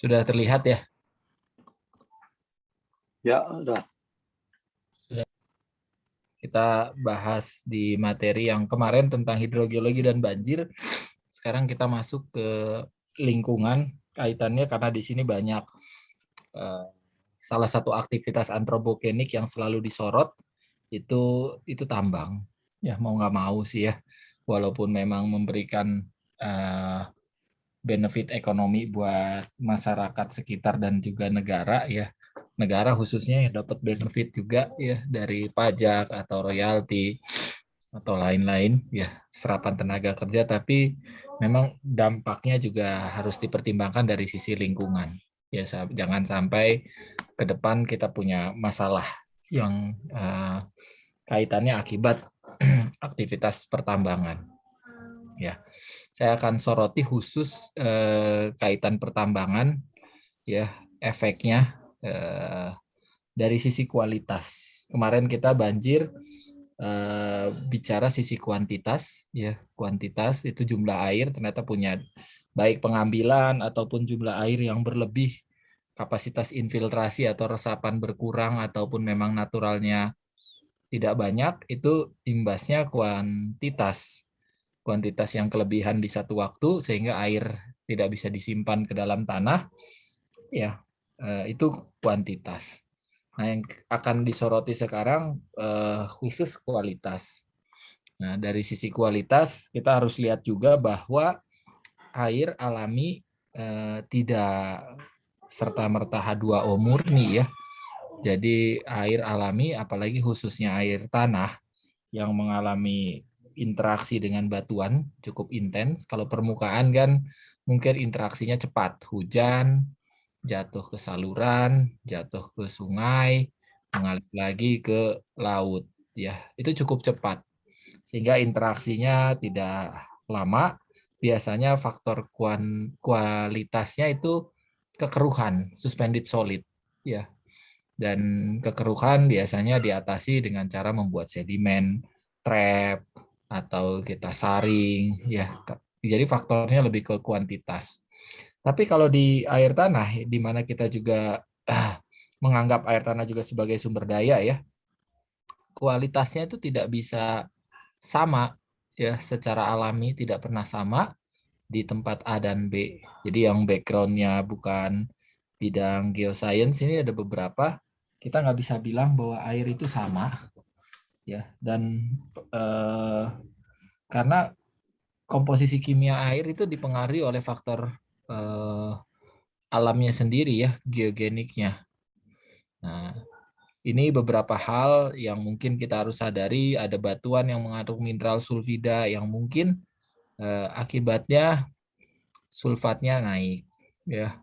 Sudah terlihat ya? Ya, udah. Sudah. Kita bahas di materi yang kemarin tentang hidrogeologi dan banjir. Sekarang kita masuk ke lingkungan kaitannya karena di sini banyak salah satu aktivitas antropogenik yang selalu disorot itu tambang. Ya mau nggak mau sih ya, walaupun memang memberikan benefit ekonomi buat masyarakat sekitar dan juga negara ya. Negara khususnya yang dapat benefit juga ya dari pajak atau royalti atau lain-lain ya, serapan tenaga kerja, tapi memang dampaknya juga harus dipertimbangkan dari sisi lingkungan. Ya jangan sampai ke depan kita punya masalah yang kaitannya akibat aktivitas pertambangan. Ya, saya akan soroti khusus kaitan pertambangan, ya efeknya dari sisi kualitas. Kemarin kita banjir bicara sisi kuantitas, ya kuantitas itu jumlah air ternyata punya baik pengambilan ataupun jumlah air yang berlebih, kapasitas infiltrasi atau resapan berkurang ataupun memang naturalnya tidak banyak, itu imbasnya kuantitas. Kuantitas yang kelebihan di satu waktu sehingga air tidak bisa disimpan ke dalam tanah, ya itu kuantitas. Nah, yang akan disoroti sekarang khusus kualitas. Nah, dari sisi kualitas kita harus lihat juga bahwa air alami tidak serta-merta H2O murni ya. Jadi air alami, apalagi khususnya air tanah yang mengalami interaksi dengan batuan cukup intens. Kalau permukaan kan mungkin interaksinya cepat. Hujan, jatuh ke saluran, jatuh ke sungai, mengalir lagi ke laut. Ya, itu cukup cepat. Sehingga interaksinya tidak lama. Biasanya faktor kualitasnya itu kekeruhan, suspended solid. Ya, dan kekeruhan biasanya diatasi dengan cara membuat sedimen, trap, atau kita saring. Ya, jadi faktornya lebih ke kuantitas. Tapi kalau di air tanah, di mana kita juga menganggap air tanah juga sebagai sumber daya ya, kualitasnya itu tidak bisa sama ya, secara alami tidak pernah sama di tempat A dan B. Jadi yang backgroundnya bukan bidang geoscience ini ada beberapa, kita nggak bisa bilang bahwa air itu sama ya, dan eh, karena komposisi kimia air itu dipengaruhi oleh faktor eh, alamnya sendiri ya, geogeniknya. Nah, ini beberapa hal yang mungkin kita harus sadari. Ada batuan yang mengandung mineral sulfida yang mungkin akibatnya sulfatnya naik ya.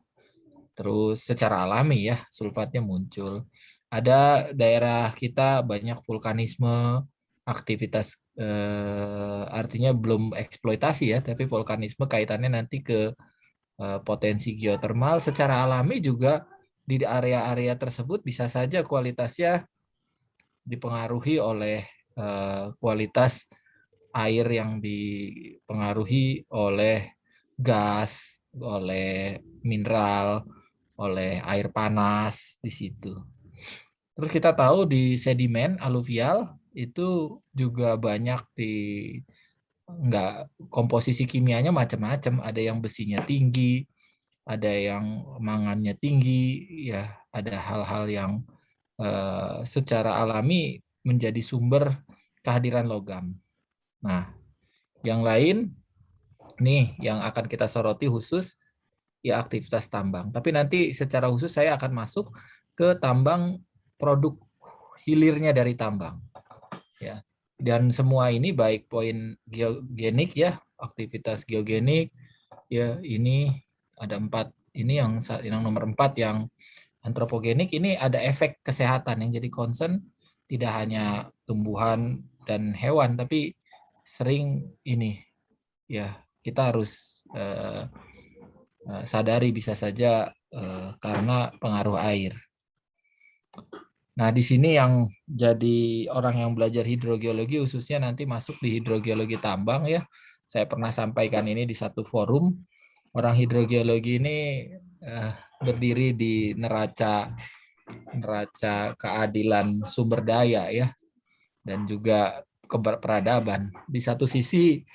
Terus secara alami ya sulfatnya muncul. Ada daerah kita banyak vulkanisme, aktivitas artinya belum eksploitasi ya, tapi vulkanisme kaitannya nanti ke potensi geotermal. Secara alami juga di area-area tersebut bisa saja kualitasnya dipengaruhi oleh kualitas air yang dipengaruhi oleh gas, oleh mineral, oleh air panas di situ. Terus kita tahu di sedimen aluvial itu juga banyak di enggak, komposisi kimianya macam-macam, ada yang besinya tinggi, ada yang mangannya tinggi, ya ada hal-hal yang secara alami menjadi sumber kehadiran logam. Nah, yang lain nih yang akan kita soroti khusus ya aktivitas tambang. Tapi nanti secara khusus saya akan masuk ke tambang, produk hilirnya dari tambang. Ya. Dan semua ini baik poin geogenik ya, aktivitas geogenik ya, ini ada 4. Ini yang nomor 4 yang antropogenik, ini ada efek kesehatan yang jadi concern, tidak hanya tumbuhan dan hewan tapi sering ini ya kita harus sadari bisa saja karena pengaruh air. Nah, di sini yang jadi orang yang belajar hidrogeologi khususnya nanti masuk di hidrogeologi tambang ya. Saya pernah sampaikan ini di satu forum. Orang hidrogeologi ini berdiri di neraca keadilan sumber daya ya, dan juga keberperadaban. Di satu sisi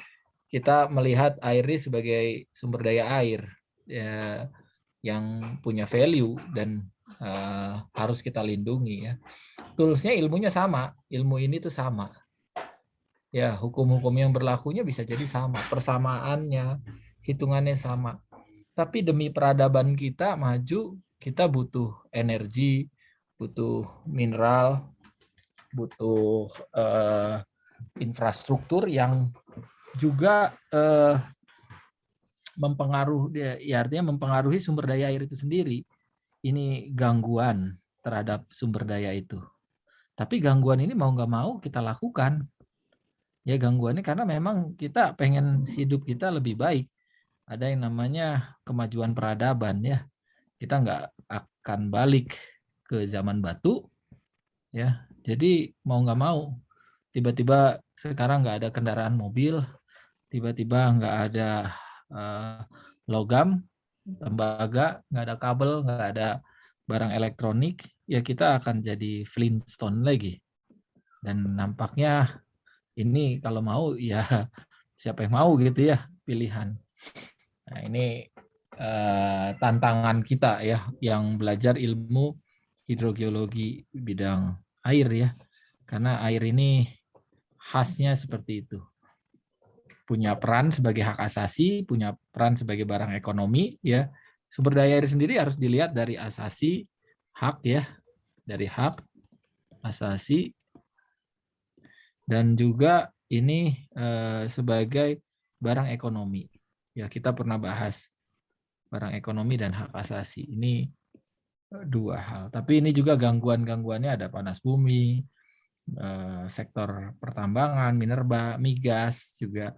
kita melihat air ini sebagai sumber daya air ya, yang punya value dan harus kita lindungi ya. Toolsnya ilmunya sama, ilmu ini tuh sama. Ya, hukum-hukum yang berlakunya bisa jadi sama, persamaannya, hitungannya sama. Tapi demi peradaban kita maju, kita butuh energi, butuh mineral, butuh infrastruktur yang juga artinya mempengaruhi sumber daya air itu sendiri. Ini gangguan terhadap sumber daya itu. Tapi gangguan ini mau nggak mau kita lakukan. Ya gangguannya karena memang kita pengen hidup kita lebih baik. Ada yang namanya kemajuan peradaban ya. Kita nggak akan balik ke zaman batu ya. Jadi mau nggak mau tiba-tiba sekarang nggak ada kendaraan mobil, tiba-tiba nggak ada logam, tembaga, nggak ada kabel, nggak ada barang elektronik, ya kita akan jadi Flintstone lagi. Dan nampaknya ini kalau mau ya siapa yang mau gitu ya pilihan. Nah, ini tantangan kita ya yang belajar ilmu hidrogeologi bidang air ya. Karena air ini khasnya seperti itu. Punya peran sebagai hak asasi, punya peran sebagai barang ekonomi ya. Sumber daya air sendiri harus dilihat dari asasi, hak ya, dari hak, asasi, dan juga ini sebagai barang ekonomi. Ya, kita pernah bahas barang ekonomi dan hak asasi. Ini dua hal. Tapi ini juga gangguan-gangguannya ada panas bumi, sektor pertambangan, minerba, migas juga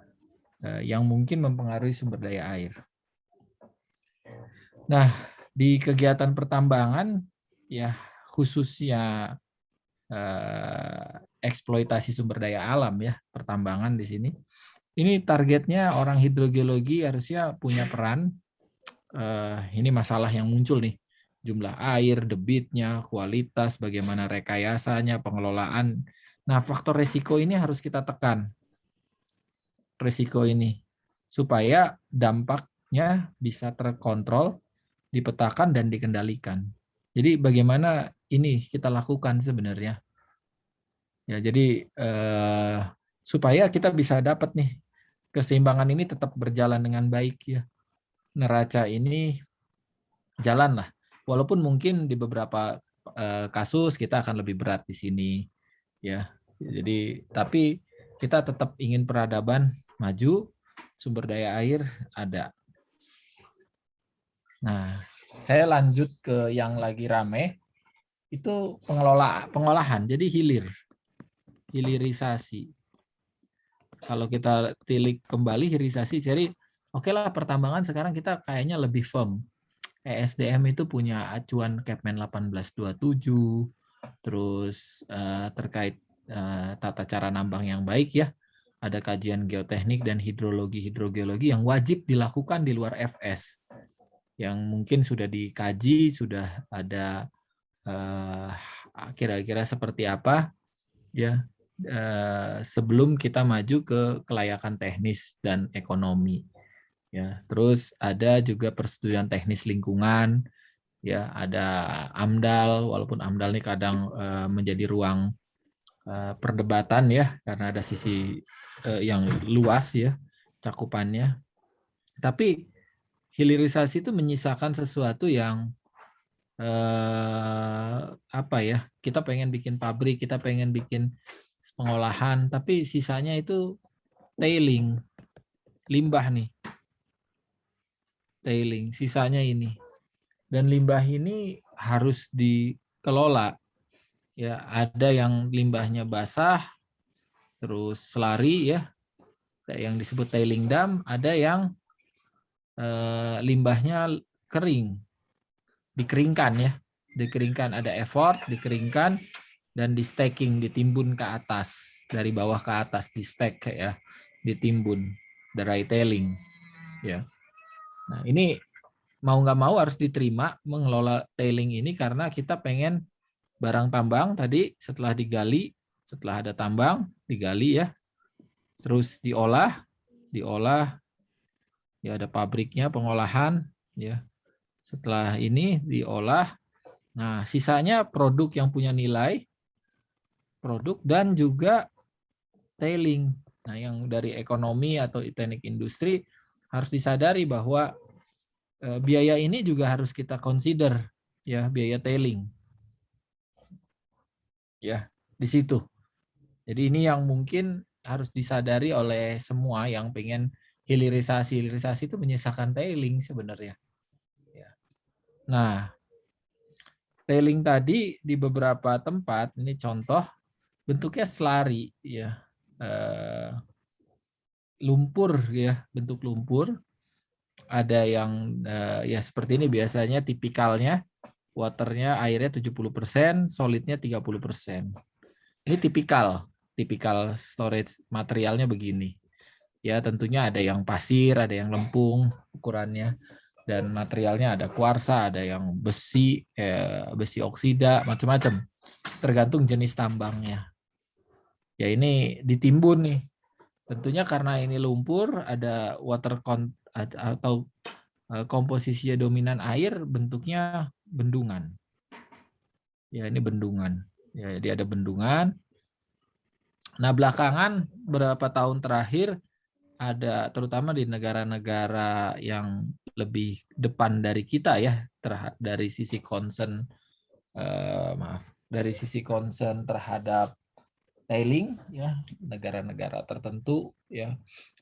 yang mungkin mempengaruhi sumber daya air. Nah, di kegiatan pertambangan ya khususnya eksploitasi sumber daya alam ya, pertambangan di sini. Ini targetnya orang hidrogeologi harusnya punya peran. Ini masalah yang muncul nih, jumlah air, debitnya, kualitas, bagaimana rekayasanya, pengelolaan. Nah, faktor risiko ini harus kita tekan. Risiko ini supaya dampaknya bisa terkontrol, dipetakan dan dikendalikan. Jadi bagaimana ini kita lakukan sebenarnya? Ya, jadi supaya kita bisa dapat nih keseimbangan ini tetap berjalan dengan baik ya. Neraca ini jalan lah. Walaupun mungkin di beberapa kasus kita akan lebih berat di sini ya. Jadi tapi kita tetap ingin peradaban maju, sumber daya air ada. Nah, saya lanjut ke yang lagi rame itu pengolahan. Jadi hilirisasi. Kalau kita tilik kembali hilirisasi, jadi oke lah pertambangan sekarang kita kayaknya lebih firm. ESDM itu punya acuan Kepmen 1827, terus terkait tata cara nambang yang baik ya, ada kajian geoteknik dan hidrogeologi yang wajib dilakukan di luar FS, yang mungkin sudah dikaji, sudah ada kira-kira seperti apa ya sebelum kita maju ke kelayakan teknis dan ekonomi. Ya, terus ada juga persetujuan teknis lingkungan, ya ada AMDAL, walaupun AMDAL ini kadang menjadi ruang perdebatan ya karena ada sisi yang luas ya cakupannya. Tapi hilirisasi itu menyisakan sesuatu yang apa ya? Kita pengen bikin pabrik, kita pengen bikin pengolahan, tapi sisanya itu tailing, limbah nih. Tailing, sisanya ini. Dan limbah ini harus dikelola. Ya, ada yang limbahnya basah, terus selari ya, yang disebut tailing dam, ada yang limbahnya kering, dikeringkan ya, dikeringkan, ada effort, dikeringkan dan di stacking, ditimbun ke atas, dari bawah ke atas, di stack ya, ditimbun, dry tailing ya. Nah, ini mau nggak mau harus diterima mengelola tailing ini karena kita pengen barang tambang tadi setelah digali, setelah ada tambang digali ya, terus diolah, ya ada pabriknya pengolahan ya. Setelah ini diolah, nah sisanya produk yang punya nilai, produk dan juga tailing. Nah yang dari ekonomi atau teknik industri harus disadari bahwa biaya ini juga harus kita consider ya, biaya tailing ya di situ. Jadi ini yang mungkin harus disadari oleh semua yang pengen hilirisasi. Hilirisasi itu menyisakan tailing sebenarnya. Nah, tailing tadi di beberapa tempat, ini contoh bentuknya selari ya, lumpur ya, bentuk lumpur. Ada yang ya seperti ini biasanya tipikalnya, waternya airnya 70%, solidnya 30%. Ini tipikal storage materialnya begini. Ya tentunya ada yang pasir, ada yang lempung ukurannya, dan materialnya ada kuarsa, ada yang besi, besi oksida, macam-macam. Tergantung jenis tambangnya. Ya ini ditimbun nih. Tentunya karena ini lumpur, ada atau komposisinya dominan air, bentuknya bendungan. Ya ini bendungan. Ya, jadi ada bendungan. Nah belakangan beberapa tahun terakhir ada terutama di negara-negara yang lebih depan dari kita ya dari sisi concern dari sisi concern terhadap tailing ya, negara-negara tertentu ya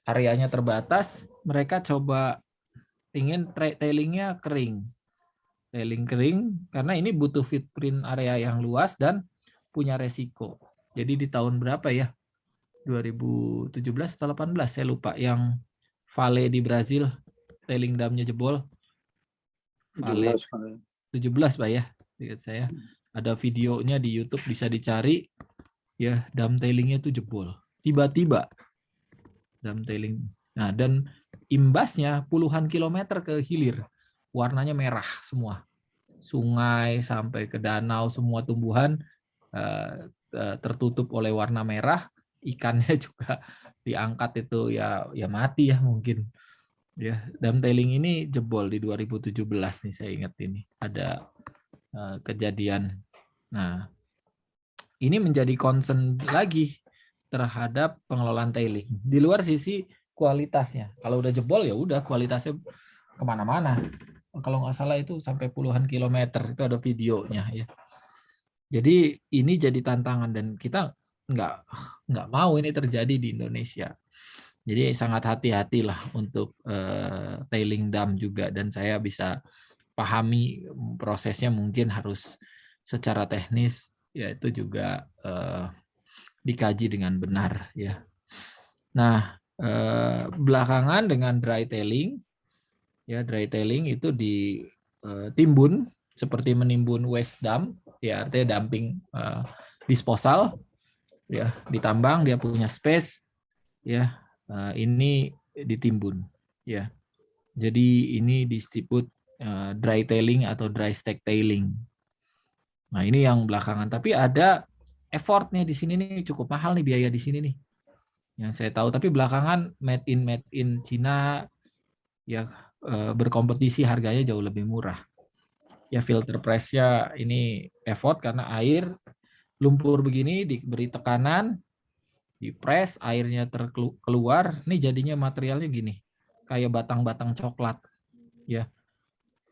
areanya terbatas, mereka coba ingin tailingnya tailing kering karena ini butuh footprint area yang luas dan punya resiko. Jadi di tahun berapa ya, 2017 atau 18 saya lupa, yang Vale di Brazil tailing damnya jebol. Vale 17 Pak ya, ingat saya. Ada videonya di YouTube bisa dicari ya, dam tailingnya itu jebol. Tiba-tiba dam tailing. Nah, dan imbasnya puluhan kilometer ke hilir. Warnanya merah semua. Sungai sampai ke danau semua tumbuhan tertutup oleh warna merah, ikannya juga diangkat itu ya mati ya mungkin. Ya, dam tailing ini jebol di 2017 nih saya ingat ini. Ada kejadian. Nah, ini menjadi concern lagi terhadap pengelolaan tailing. Di luar sisi kualitasnya. Kalau udah jebol ya udah kualitasnya kemana-mana. Kalau nggak salah itu sampai puluhan kilometer, itu ada videonya ya. Jadi ini jadi tantangan dan kita nggak mau ini terjadi di Indonesia. Jadi sangat hati-hatilah untuk tailing dam juga, dan saya bisa pahami prosesnya mungkin harus secara teknis ya itu juga dikaji dengan benar ya. Nah, belakangan dengan dry tailing ya, dry tailing itu ditimbun seperti menimbun waste dump ya, artinya dumping disposal ya, ditambang dia punya space ya, ini ditimbun ya. Jadi ini disebut dry tailing atau dry stack tailing. Nah, ini yang belakangan, tapi ada effortnya di sini nih, cukup mahal nih biaya di sini nih. Yang saya tahu, tapi belakangan made in Cina ya berkompetisi harganya jauh lebih murah. Ya filter press-nya ini effort karena air lumpur begini diberi tekanan, di press, airnya terkeluar, ini jadinya materialnya gini, kayak batang-batang coklat ya.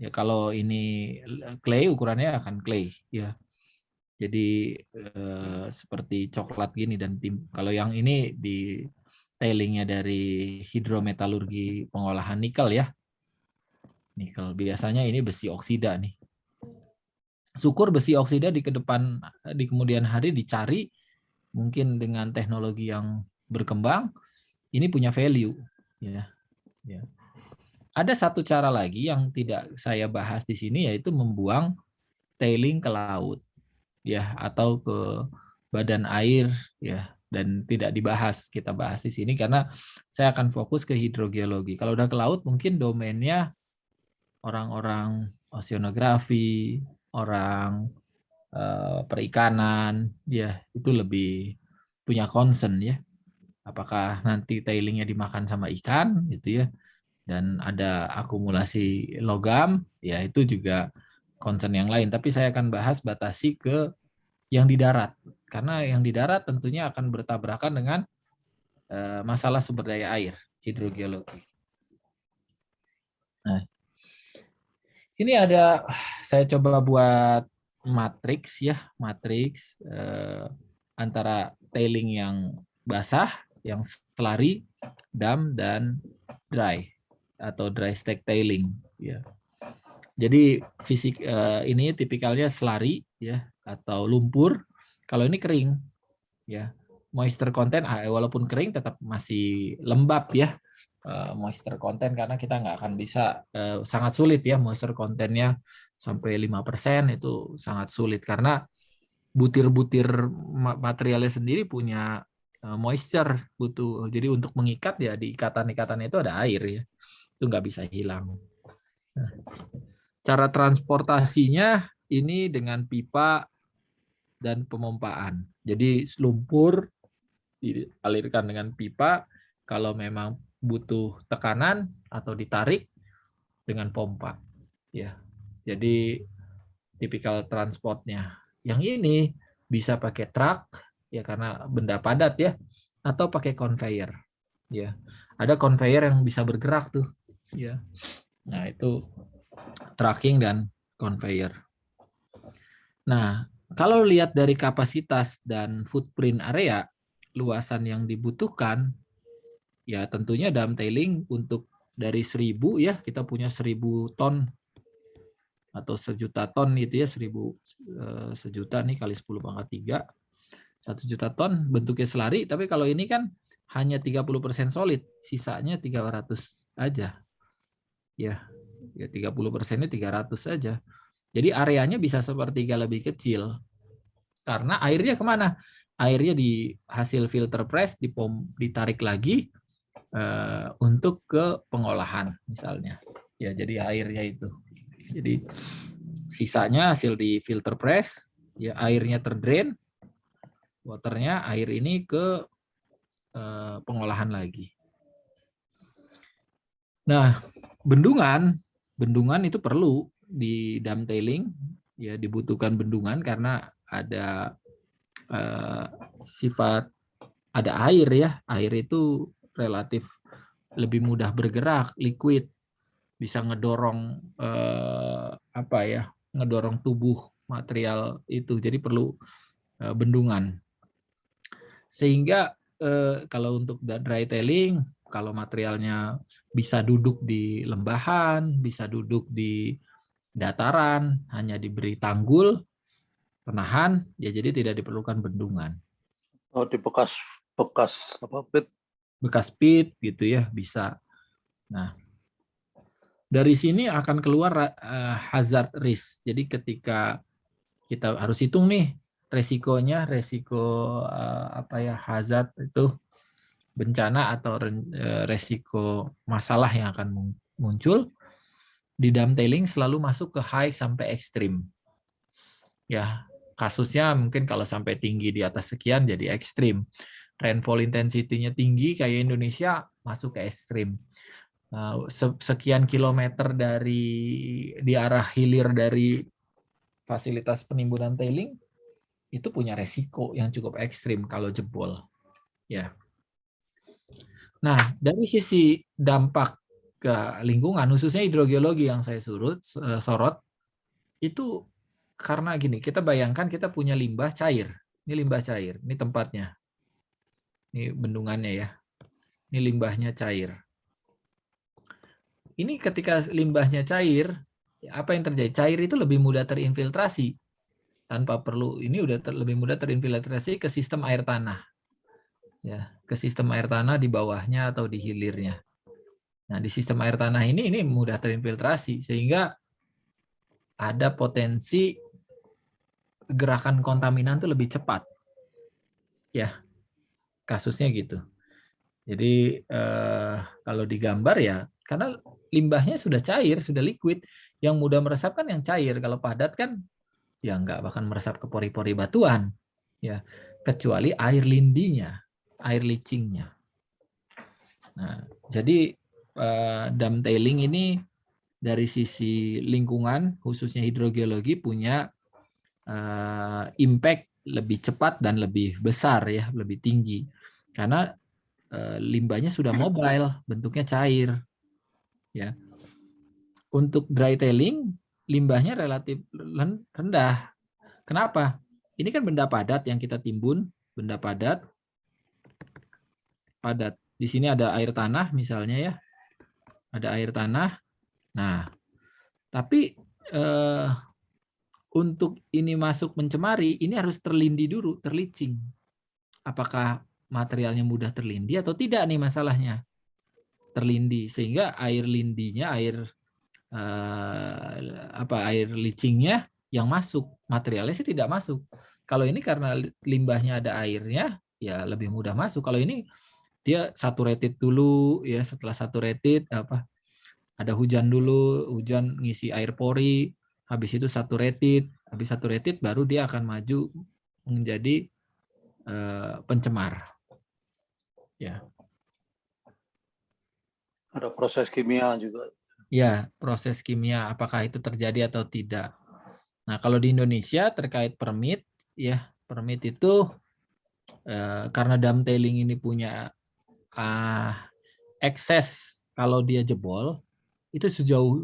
Ya kalau ini clay ukurannya akan clay ya. Jadi seperti coklat gini, dan kalau yang ini di tailingnya dari hidrometalurgi pengolahan nikel ya. Nikel biasanya ini besi oksida nih. Syukur besi oksida di kemudian hari dicari mungkin dengan teknologi yang berkembang ini punya value ya. Ya. Ada satu cara lagi yang tidak saya bahas di sini, yaitu membuang tailing ke laut ya, atau ke badan air ya, dan tidak dibahas, kita bahas di sini karena saya akan fokus ke hidrogeologi. Kalau udah ke laut mungkin domainnya orang-orang oceanografi, orang perikanan, ya itu lebih punya concern ya. Apakah nanti tailingnya dimakan sama ikan gitu ya, dan ada akumulasi logam, ya itu juga concern yang lain. Tapi saya akan batasi ke yang di darat, karena yang di darat tentunya akan bertabrakan dengan masalah sumber daya air, hidrogeologi. Nah, ini ada, saya coba buat matriks ya, matriks antara tailing yang basah, yang slurry, dam, dan dry atau dry stack tailing. Ya. Jadi fisik ini tipikalnya slurry ya atau lumpur. Kalau ini kering ya, moisture content walaupun kering tetap masih lembab ya, moisture content, karena kita nggak akan bisa, sangat sulit ya moisture contentnya sampai 5% itu sangat sulit, karena butir-butir materialnya sendiri punya moisture, butuh, jadi untuk mengikat ya di ikatan-ikatan itu ada air ya, itu nggak bisa hilang. Nah, cara transportasinya ini dengan pipa dan pemompaan. Jadi lumpur dialirkan dengan pipa, kalau memang butuh tekanan atau ditarik dengan pompa. Ya, jadi tipikal transportnya. Yang ini bisa pakai truk ya karena benda padat ya, atau pakai conveyor. Ya, ada conveyor yang bisa bergerak tuh. Ya, nah itu trucking dan conveyor. Nah, kalau lihat dari kapasitas dan footprint area, luasan yang dibutuhkan, ya tentunya dam tailing untuk dari 1000 ya, kita punya 1000 ton atau sejuta ton gitu ya, 1000 sejuta nih kali 10 pangkat 3, 1 juta ton bentuknya selari, tapi kalau ini kan hanya 30% solid, sisanya 300 aja. Ya, 30%-nya 300 aja. Jadi areanya bisa sepertiga lebih kecil. Karena airnya kemana? Airnya di hasil filter press ditarik lagi untuk ke pengolahan misalnya. Ya, jadi airnya itu. Jadi sisanya hasil di filter press, ya airnya terdrain, waternya, air ini ke pengolahan lagi. Nah, bendungan itu perlu di dam tailing, ya dibutuhkan bendungan karena ada sifat, ada air ya, air itu relatif lebih mudah bergerak, liquid, bisa ngedorong apa ya, ngedorong tubuh material itu, jadi perlu bendungan. Sehingga kalau untuk dry tailing, kalau materialnya bisa duduk di lembahan, bisa duduk di dataran, hanya diberi tanggul penahan, ya jadi tidak diperlukan bendungan. Oh, di bekas apa pit? Bekas pit gitu ya bisa. Nah, dari sini akan keluar hazard risk. Jadi ketika kita harus hitung nih resikonya, resiko apa ya, hazard itu bencana atau resiko masalah yang akan muncul di dam tailing selalu masuk ke high sampai ekstrim. Ya, kasusnya mungkin kalau sampai tinggi di atas sekian jadi ekstrim. Rainfall intensity-nya tinggi kayak Indonesia masuk ke ekstrim. Sekian kilometer di arah hilir dari fasilitas penimbunan tailing itu punya resiko yang cukup ekstrim kalau jebol. Ya. Nah, dari sisi dampak ke lingkungan, khususnya hidrogeologi yang saya sorot, itu karena gini, kita bayangkan kita punya limbah cair. Ini limbah cair, ini tempatnya. Ini bendungannya ya. Ini limbahnya cair. Ini ketika limbahnya cair, apa yang terjadi? Cair itu lebih mudah terinfiltrasi. Tanpa perlu, ini udah lebih mudah terinfiltrasi ke sistem air tanah. Ya, ke sistem air tanah di bawahnya atau di hilirnya. Nah, di sistem air tanah ini mudah terinfiltrasi sehingga ada potensi gerakan kontaminan itu lebih cepat. Ya, kasusnya gitu. Jadi kalau digambar ya, karena limbahnya sudah cair, sudah liquid. Yang mudah meresap kan yang cair. Kalau padat kan ya nggak bahkan meresap ke pori-pori batuan, ya, kecuali air lindinya, air leachingnya. Nah, jadi dam tailing ini dari sisi lingkungan, khususnya hidrogeologi, punya impact lebih cepat dan lebih besar, ya, lebih tinggi, karena limbahnya sudah mobile, bentuknya cair, ya. Untuk dry tailing, limbahnya relatif rendah. Kenapa? Ini kan benda padat yang kita timbun, benda padat. Di sini ada air tanah misalnya, ya. Ada air tanah. Nah, tapi untuk ini masuk mencemari, ini harus terlindi dulu, terleaching. Apakah materialnya mudah terlindi atau tidak nih masalahnya? Terlindi, sehingga air lindinya, air leachingnya yang masuk, materialnya sih tidak masuk. Kalau ini karena limbahnya ada airnya, ya lebih mudah masuk. Kalau ini dia saturated dulu, ya, setelah saturated ada hujan dulu, hujan ngisi air pori, habis itu habis saturated baru dia akan maju menjadi pencemar. Ya. Ada proses kimia juga. Ya, proses kimia apakah itu terjadi atau tidak. Nah, kalau di Indonesia terkait permit, ya, permit itu karena dam tailing ini punya ekses, kalau dia jebol itu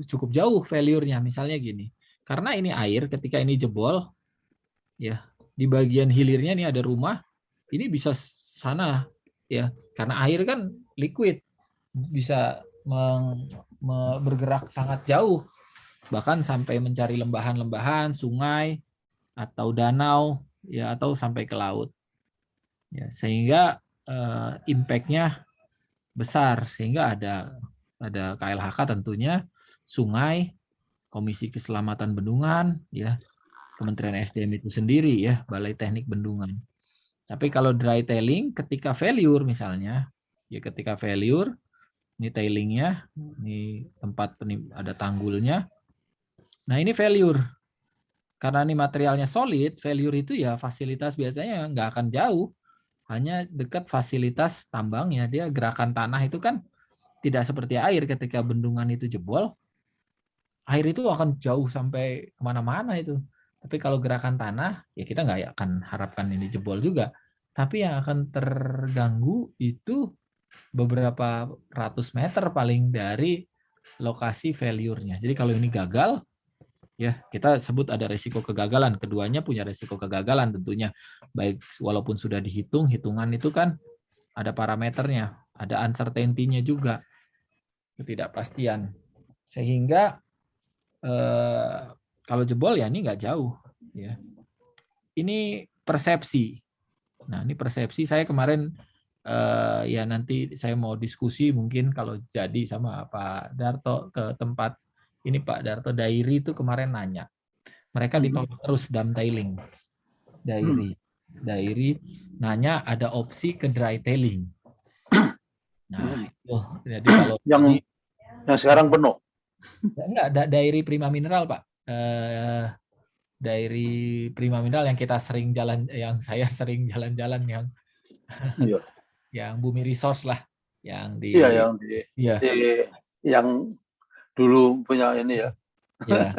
cukup jauh failure-nya. Misalnya gini, karena ini air, ketika ini jebol, ya, di bagian hilirnya ini ada rumah, ini bisa sana, ya, karena air kan liquid, bisa bergerak sangat jauh, bahkan sampai mencari lembahan-lembahan, sungai atau danau, ya, atau sampai ke laut, ya, sehingga impact-nya besar, sehingga ada KLHK tentunya, sungai, Komisi Keselamatan Bendungan, ya, Kementerian SDM itu sendiri, ya, Balai Teknik Bendungan. Tapi kalau dry tailing, ketika failure misalnya, ya, ketika failure, ini tailingnya, ini tempat ada tanggulnya. Nah, ini failure. Karena ini materialnya solid, failure itu ya fasilitas biasanya nggak akan jauh, hanya dekat fasilitas tambangnya. Dia gerakan tanah itu kan tidak seperti air, ketika bendungan itu jebol, air itu akan jauh sampai kemana-mana itu. Tapi kalau gerakan tanah, ya kita nggak akan harapkan ini jebol juga. Tapi yang akan terganggu itu beberapa ratus meter paling dari lokasi failure-nya. Jadi kalau ini gagal, ya kita sebut ada risiko kegagalan. Keduanya punya risiko kegagalan tentunya. Baik, walaupun sudah dihitung, hitungan itu kan ada parameternya, ada uncertainty-nya juga, ketidakpastian. Sehingga kalau jebol ya ini nggak jauh, ya. Ini persepsi. Nah, ini persepsi. Saya kemarin ya nanti saya mau diskusi mungkin kalau jadi sama Pak Darto ke tempat ini. Pak Darto Dairi itu kemarin nanya. Mereka ditolak terus dam tailing. Dairi nanya ada opsi ke dry tailing. Nah, itu jadi kalau yang sekarang penuh. enggak, Dairi Prima Mineral, Pak. Dairi Prima Mineral yang kita sering yang saya sering jalan-jalan yang Iya. yang Bumi Resource lah, yang di Iya, ya. Yang dulu punya ini ya. Ya.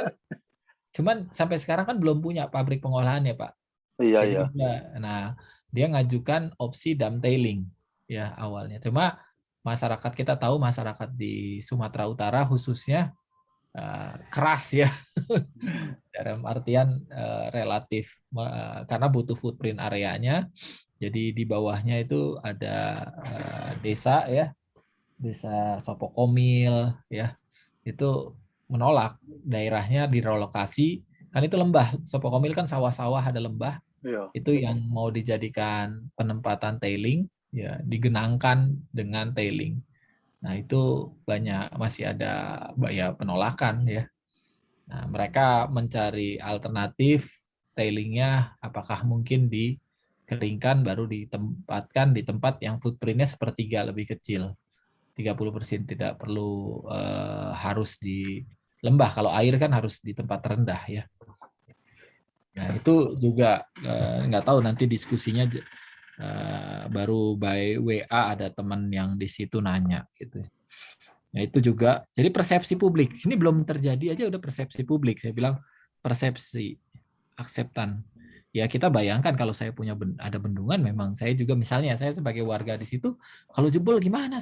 Cuman sampai sekarang kan belum punya pabrik pengolahan ya, Pak. Iya, Jadi iya. dia ngajukan opsi dam tailing ya awalnya. Cuma masyarakat, kita tahu masyarakat di Sumatera Utara khususnya keras ya. Dalam artian relatif karena butuh footprint areanya. Jadi di bawahnya itu ada desa ya, Desa Sopokomil ya. Itu menolak daerahnya direlokasi, kan itu lembah. Sopokomil kan sawah-sawah, ada lembah. Iya. Itu yang mau dijadikan penempatan tailing, ya digenangkan dengan tailing. Nah, itu masih ada ya penolakan ya. Nah, mereka mencari alternatif tailingnya, apakah mungkin dikeringkan baru ditempatkan di tempat yang footprintnya sepertiga lebih kecil. 30% tidak perlu harus di lembah. Kalau air kan harus di tempat rendah ya. Nah itu juga nggak tahu nanti diskusinya baru by WA ada teman yang di situ nanya gitu. Nah itu juga jadi persepsi publik. Ini belum terjadi aja udah persepsi publik. Saya bilang persepsi, akseptan. Ya kita bayangkan kalau saya punya ada bendungan, memang saya juga misalnya saya sebagai warga di situ, kalau jebol gimana?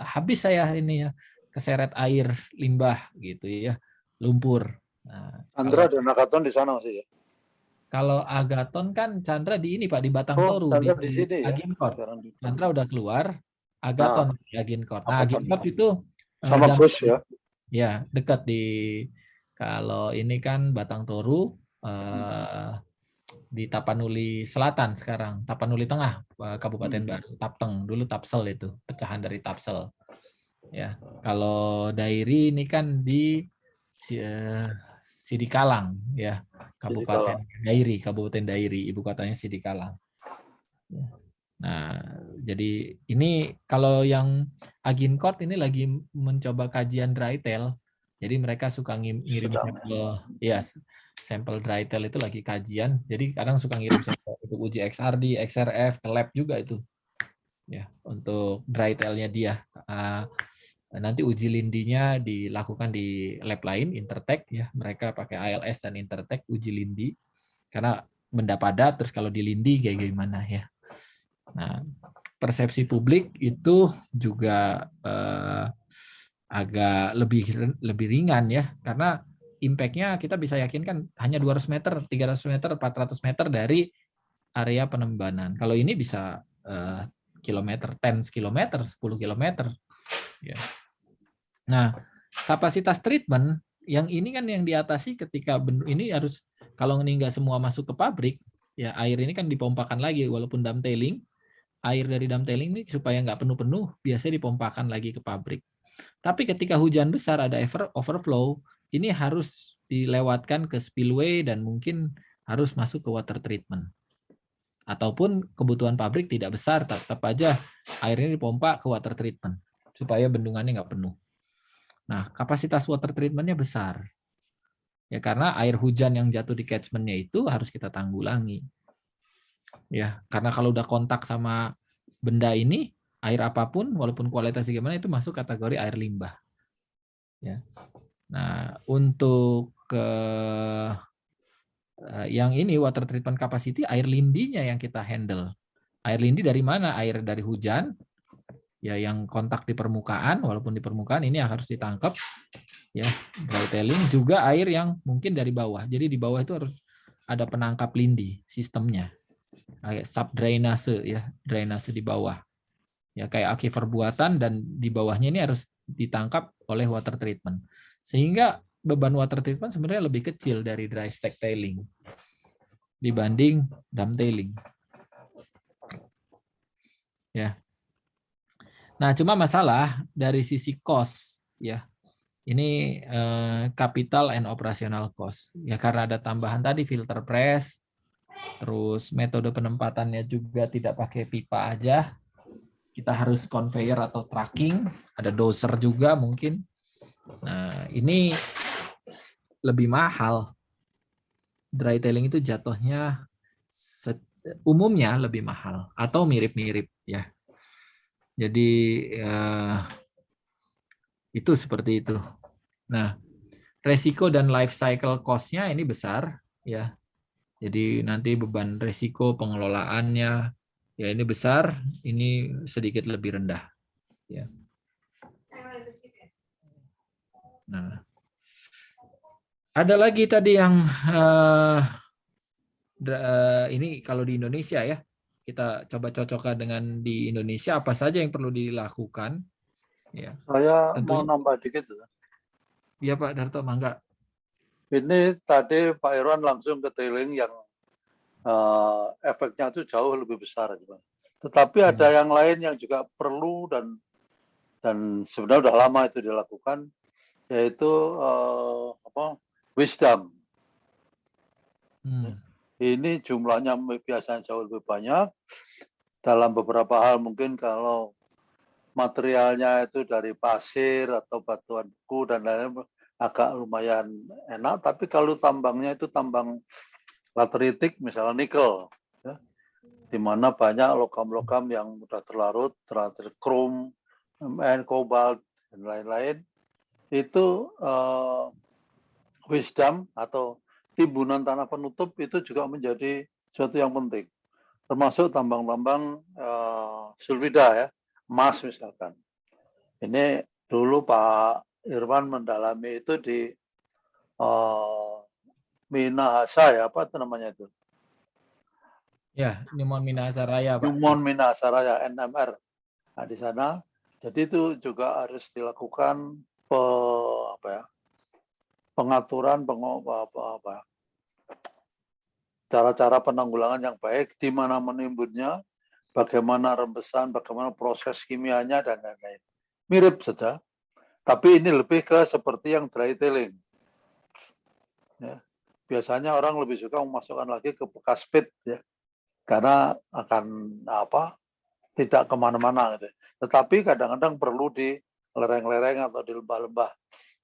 Habis saya ini ya keseret air limbah gitu ya, lumpur. Nah, Chandra dan Nakaton di sana masih ya. kalau Agaton kan Chandra di ini Pak di Batang Oh, Toru Chandra di di sini ya. Agincourt. Sekarang di. Chandra udah keluar, Nah, Agaton di Agincourt. Nah, apa Agincourt itu sama Gus ya. ya dekat di kalau ini kan Batang Toru Hmm. di Tapanuli Selatan sekarang, Tapanuli Tengah, Kabupaten Hmm. Baru, Tapteng, dulu Tapsel itu, pecahan dari Tapsel. Ya, kalau Dairi ini kan di Sidikalang, ya, Jadi kalau Kabupaten Dairi, ibu kotanya Sidikalang. Ya. Nah, jadi ini kalau yang Agincourt ini lagi mencoba kajian dry tail. Jadi mereka suka ngirim sedang ya. sampel, ya sampel dry tail itu lagi kajian. Jadi kadang suka ngirim sampel untuk uji XRD, XRF ke lab juga itu, ya untuk dry tailnya dia. Nanti uji lindinya dilakukan di lab lain, Intertek ya. Mereka pakai ALS dan Intertek uji lindi. Karena benda padat, terus kalau di lindi kayak gimana ya. Nah, persepsi publik itu juga agak lebih ringan ya, karena impact-nya kita bisa yakinkan hanya 200 meter, 300 meter, 400 meter dari area penembanan. Kalau ini bisa kilometer, 10 kilometer, 10 kilometer. Ya. Nah, kapasitas treatment yang ini kan yang diatasi ketika ini harus kalau ini nggak semua masuk ke pabrik, ya air ini kan dipompakan lagi walaupun dam tailing, air dari dam tailing ini supaya nggak penuh-penuh biasanya dipompakan lagi ke pabrik. Tapi ketika hujan besar ada overflow, ini harus dilewatkan ke spillway dan mungkin harus masuk ke water treatment. Ataupun kebutuhan pabrik tidak besar, tetap aja airnya dipompa ke water treatment supaya bendungannya nggak penuh. Nah, kapasitas water treatment-nya besar. Ya karena air hujan yang jatuh di catchment-nya itu harus kita tanggulangi. Ya, karena kalau udah kontak sama benda ini, air apapun walaupun kualitasnya gimana itu masuk kategori air limbah. Ya. Nah, untuk yang ini water treatment capacity, air lindinya yang kita handle. Air lindi dari mana? Air dari hujan, ya yang kontak di permukaan, walaupun di permukaan ini harus ditangkap, ya dry tailing. Juga air yang mungkin dari bawah. Jadi di bawah itu harus ada penangkap lindi sistemnya, kayak subdrainase ya, drainase di bawah. Ya kayak aquifer buatan dan di bawahnya ini harus ditangkap oleh water treatment. Sehingga beban water treatment sebenarnya lebih kecil dari dry stack tailing dibanding dam tailing. Ya. Nah, cuma masalah dari sisi cost ya. Ini capital and operational cost. Ya karena ada tambahan tadi filter press, terus metode penempatannya juga tidak pakai pipa aja. Kita harus conveyor atau tracking, ada doser juga mungkin. Nah, ini lebih mahal. Dry tailing itu jatuhnya umumnya lebih mahal atau mirip-mirip ya. Jadi itu seperti itu. Nah, resiko dan life cycle cost-nya ini besar ya. Jadi nanti beban resiko pengelolaannya ya ini besar, ini sedikit lebih rendah ya. Nah, ada lagi tadi yang ini kalau di Indonesia ya, kita coba cocokkan dengan di Indonesia apa saja yang perlu dilakukan. Ya, Saya mau tentunya. nambah dikit. Iya Pak Darto, mangga. Ini tadi Pak Irwan langsung ke tailing yang efeknya itu jauh lebih besar. Tetapi ada yang lain yang juga perlu dan sebenarnya sudah lama itu dilakukan, yaitu wisdom. Ini jumlahnya biasanya jauh lebih banyak. Dalam beberapa hal mungkin kalau materialnya itu dari pasir atau batuan beku dan lain-lain agak lumayan enak. Tapi kalau tambangnya itu tambang lateritik, misalnya nikel, ya, di mana banyak logam-logam yang mudah terlarut, krom, kobalt dan lain-lain, itu wisdom atau timbunan tanah penutup itu juga menjadi sesuatu yang penting. Termasuk tambang-tambang sulfida ya, emas misalkan. Ini dulu Pak Irwan mendalami itu di Minahasa ya, apa itu namanya itu? Ya, Newmont Minahasa Raya, Pak. Newmont Minahasa Raya, NMR. Nah, di sana, jadi itu juga harus dilakukan pengaturan, cara-cara penanggulangan yang baik, di mana menimbunnya, bagaimana rembesan, bagaimana proses kimianya, dan lain-lain. Mirip saja, tapi ini lebih ke seperti yang dry tailing. Ya. Biasanya orang lebih suka memasukkan lagi ke bekas pit, ya, karena akan tidak kemana-mana. Gitu. Tetapi kadang-kadang perlu di lereng-lereng atau di lembah-lembah,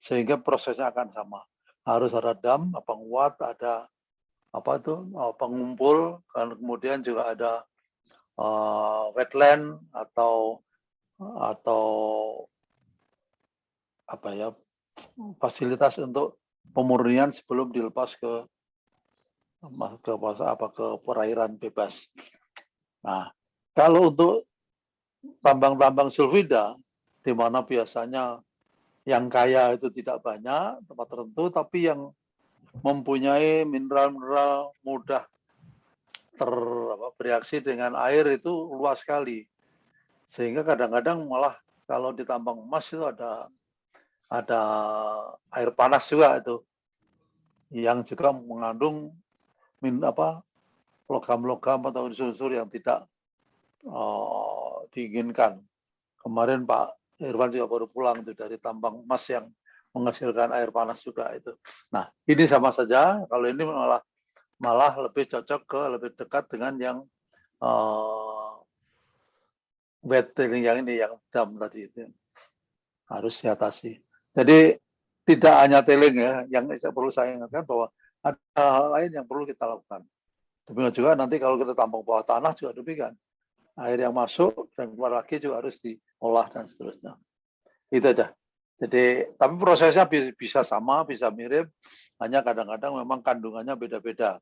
sehingga prosesnya akan sama. Harus ada dam, penguat, ada pengumpul, dan kemudian juga ada wetland atau fasilitas untuk pemurnian sebelum dilepas ke perairan bebas. Nah, kalau untuk tambang-tambang sulfida, di mana biasanya yang kaya itu tidak banyak tempat tertentu, tapi yang mempunyai mineral-mineral mudah bereaksi dengan air itu luas sekali. Sehingga kadang-kadang malah kalau di tambang emas itu ada air panas juga itu, yang juga mengandung logam-logam atau unsur-unsur yang tidak diinginkan. Kemarin Pak Irwan juga baru pulang itu dari tambang emas yang menghasilkan air panas juga itu. Nah, ini sama saja. Kalau ini malah lebih cocok lebih dekat dengan yang wet tailing yang ini, yang dam tadi itu harus diatasi. Jadi tidak hanya tailing ya, yang perlu saya ingatkan bahwa ada hal lain yang perlu kita lakukan. Demikian juga nanti kalau kita tambang bawah tanah juga demikian. Air yang masuk dan keluar lagi juga harus diolah dan seterusnya. Itu aja. Jadi, tapi prosesnya bisa sama, bisa mirip, hanya kadang-kadang memang kandungannya beda-beda.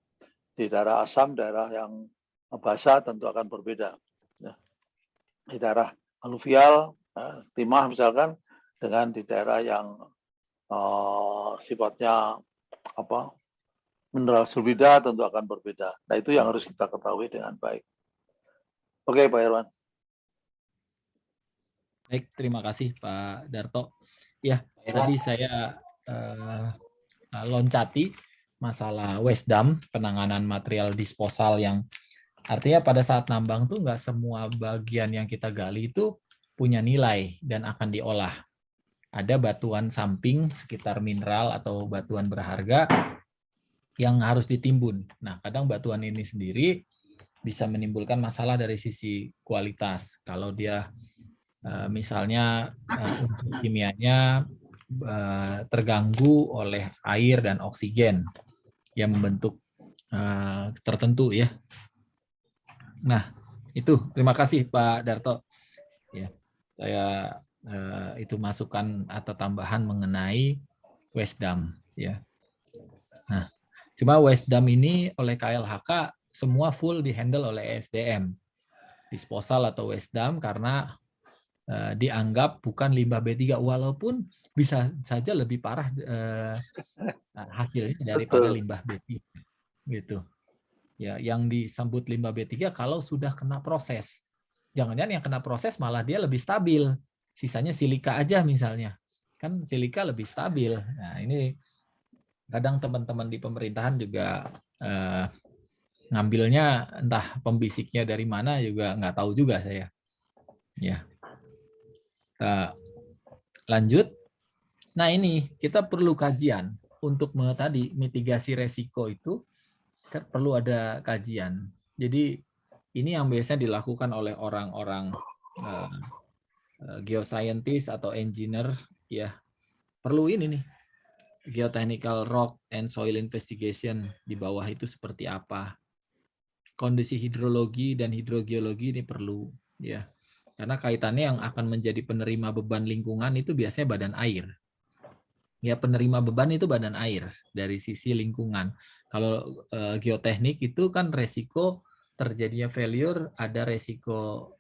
Di daerah asam, daerah yang basah tentu akan berbeda. Di daerah aluvial, timah misalkan, dengan di daerah yang sifatnya mineral sulfida tentu akan berbeda. Nah, itu yang harus kita ketahui dengan baik. Oke, Pak Irwan. Baik, terima kasih Pak Darto. Ya, tadi saya loncati masalah Wesdam, penanganan material disposal, yang artinya pada saat nambang tuh nggak semua bagian yang kita gali itu punya nilai dan akan diolah. Ada batuan samping sekitar mineral atau batuan berharga yang harus ditimbun. Nah, kadang batuan ini sendiri bisa menimbulkan masalah dari sisi kualitas. Kalau dia misalnya unsur kimianya terganggu oleh air dan oksigen yang membentuk tertentu ya. Nah, itu terima kasih Pak Darto. Ya, saya itu masukan atau tambahan mengenai Wesdam ya. Nah, cuma Wesdam ini oleh KLHK semua full dihandle oleh ESDM. Disposal atau Wesdam karena dianggap bukan limbah B3 walaupun bisa saja lebih parah hasilnya daripada limbah B3 gitu. Ya, yang disebut limbah B3 kalau sudah kena proses. Jangan-jangan yang kena proses malah dia lebih stabil. Sisanya silika aja misalnya. Kan silika lebih stabil. Nah, ini kadang teman-teman di pemerintahan juga ngambilnya entah pembisiknya dari mana juga nggak tahu juga saya. Ya. Kita lanjut. Nah, ini kita perlu kajian untuk tadi mitigasi resiko itu kan perlu ada kajian. Jadi ini yang biasanya dilakukan oleh orang-orang geoscientist atau engineer ya perlu ini nih, geotechnical rock and soil investigation di bawah itu seperti apa. Kondisi hidrologi dan hidrogeologi ini perlu ya. Karena kaitannya yang akan menjadi penerima beban lingkungan itu biasanya badan air. Ya, penerima beban itu badan air dari sisi lingkungan. Kalau geoteknik itu kan resiko terjadinya failure, ada resiko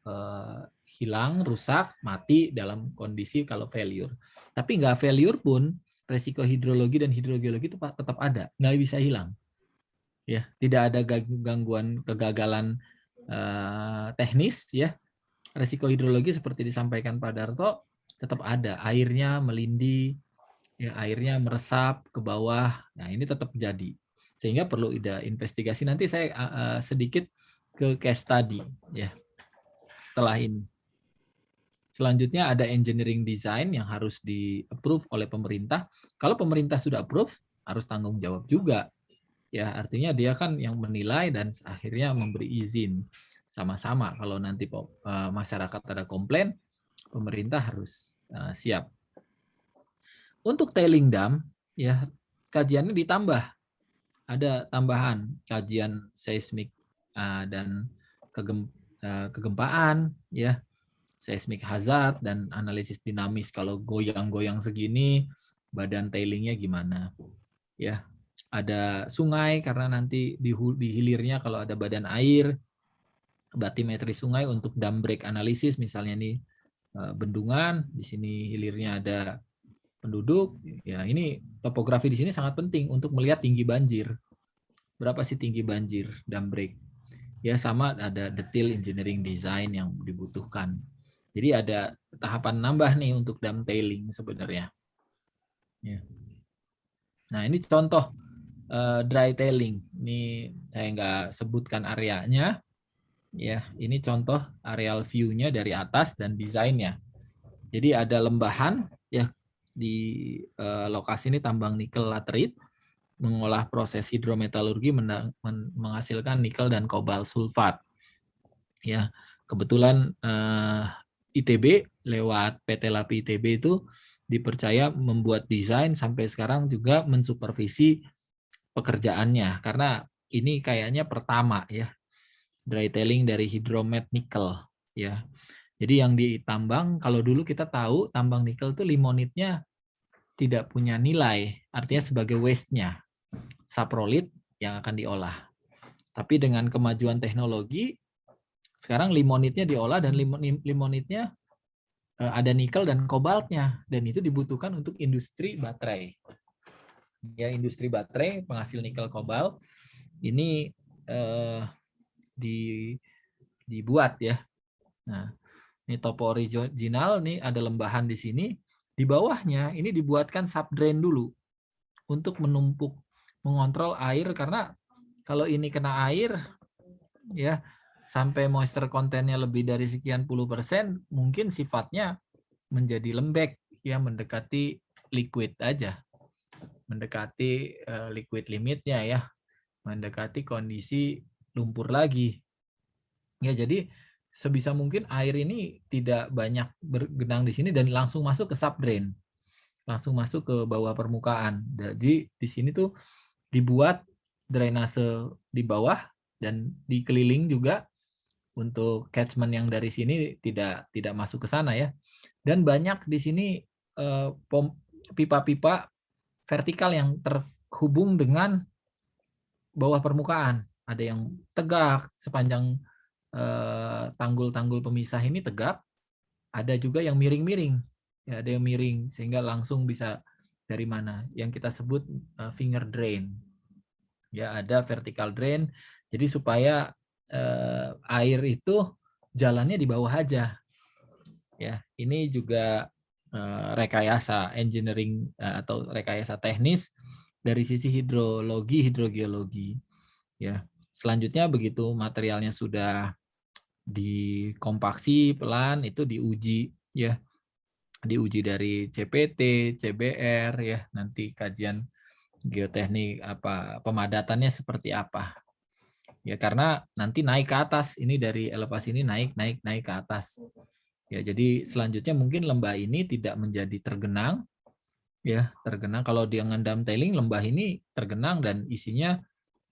hilang, rusak, mati dalam kondisi kalau failure. Tapi nggak failure pun, resiko hidrologi dan hidrogeologi itu tetap ada, nggak bisa hilang. Ya, tidak ada gangguan kegagalan teknis ya. Resiko hidrologi seperti disampaikan Pak Darto tetap ada, airnya melindih, ya, airnya meresap ke bawah. Nah, ini tetap jadi. Sehingga perlu ada investigasi. Nanti saya sedikit ke case study ya. Setelah ini. Selanjutnya ada engineering design yang harus di-approve oleh pemerintah. Kalau pemerintah sudah approve, harus tanggung jawab juga. Ya, artinya dia kan yang menilai dan akhirnya memberi izin sama-sama. Kalau nanti masyarakat ada komplain, pemerintah harus siap. Untuk tailing dam, ya kajiannya ditambah. Ada tambahan kajian seismik dan kegempaan, ya, seismik hazard dan analisis dinamis. Kalau goyang-goyang segini, badan tailingnya gimana? Ya, ada sungai karena nanti di hilirnya kalau ada badan air, batimetri sungai untuk dam break analisis, misalnya nih bendungan, di sini hilirnya ada penduduk, ya ini topografi di sini sangat penting untuk melihat tinggi banjir. Berapa sih tinggi banjir dam break? Ya sama ada detail engineering design yang dibutuhkan. Jadi ada tahapan nambah nih untuk dam tailing sebenarnya. Ya. Nah ini contoh dry tailing. Ini saya nggak sebutkan areanya. Ya, ini contoh areal view-nya dari atas dan desainnya. Jadi ada lembahan ya di lokasi ini tambang nikel laterite, mengolah proses hidrometalurgi menghasilkan nikel dan kobalt sulfat. Ya, kebetulan ITB lewat PT Lapi ITB itu dipercaya membuat desain, sampai sekarang juga mensupervisi pekerjaannya karena ini kayaknya pertama ya dry tailing dari hidromet nikel ya. Jadi yang ditambang, kalau dulu kita tahu tambang nikel itu limonitnya tidak punya nilai, artinya sebagai waste-nya, saprolit yang akan diolah. Tapi dengan kemajuan teknologi, sekarang limonitnya diolah dan limonitnya ada nikel dan kobaltnya, dan itu dibutuhkan untuk industri baterai. Ya, industri baterai penghasil nikel kobalt ini dibuat ya. Nah, ini topo original, nih ada lembahan di sini. Di bawahnya ini dibuatkan subdrain dulu untuk menumpuk, mengontrol air, karena kalau ini kena air ya sampai moisture content-nya lebih dari sekian %, mungkin sifatnya menjadi lembek ya, mendekati liquid aja. Mendekati liquid limitnya ya. Mendekati kondisi lumpur lagi. Ya, jadi sebisa mungkin air ini tidak banyak bergenang di sini dan langsung masuk ke subdrain. Langsung masuk ke bawah permukaan. Jadi di sini tuh dibuat drainase di bawah dan dikeliling juga untuk catchment yang dari sini tidak masuk ke sana ya. Dan banyak di sini pipa-pipa vertikal yang terhubung dengan bawah permukaan. Ada yang tegak sepanjang tanggul-tanggul pemisah ini tegak, ada juga yang miring-miring. Ya, ada yang miring sehingga langsung bisa dari mana yang kita sebut finger drain. Ya, ada vertical drain. Jadi supaya air itu jalannya di bawah aja. Ya, ini juga rekayasa engineering atau rekayasa teknis dari sisi hidrologi, hidrogeologi. Ya, selanjutnya begitu materialnya sudah dikompaksi pelan, itu diuji ya, diuji dari CPT, CBR ya, nanti kajian geoteknik apa pemadatannya seperti apa ya, karena nanti naik ke atas, ini dari elevasi ini naik ke atas Ya, jadi selanjutnya mungkin lembah ini tidak menjadi tergenang, ya tergenang. Kalau dia ngendam tailing, lembah ini tergenang dan isinya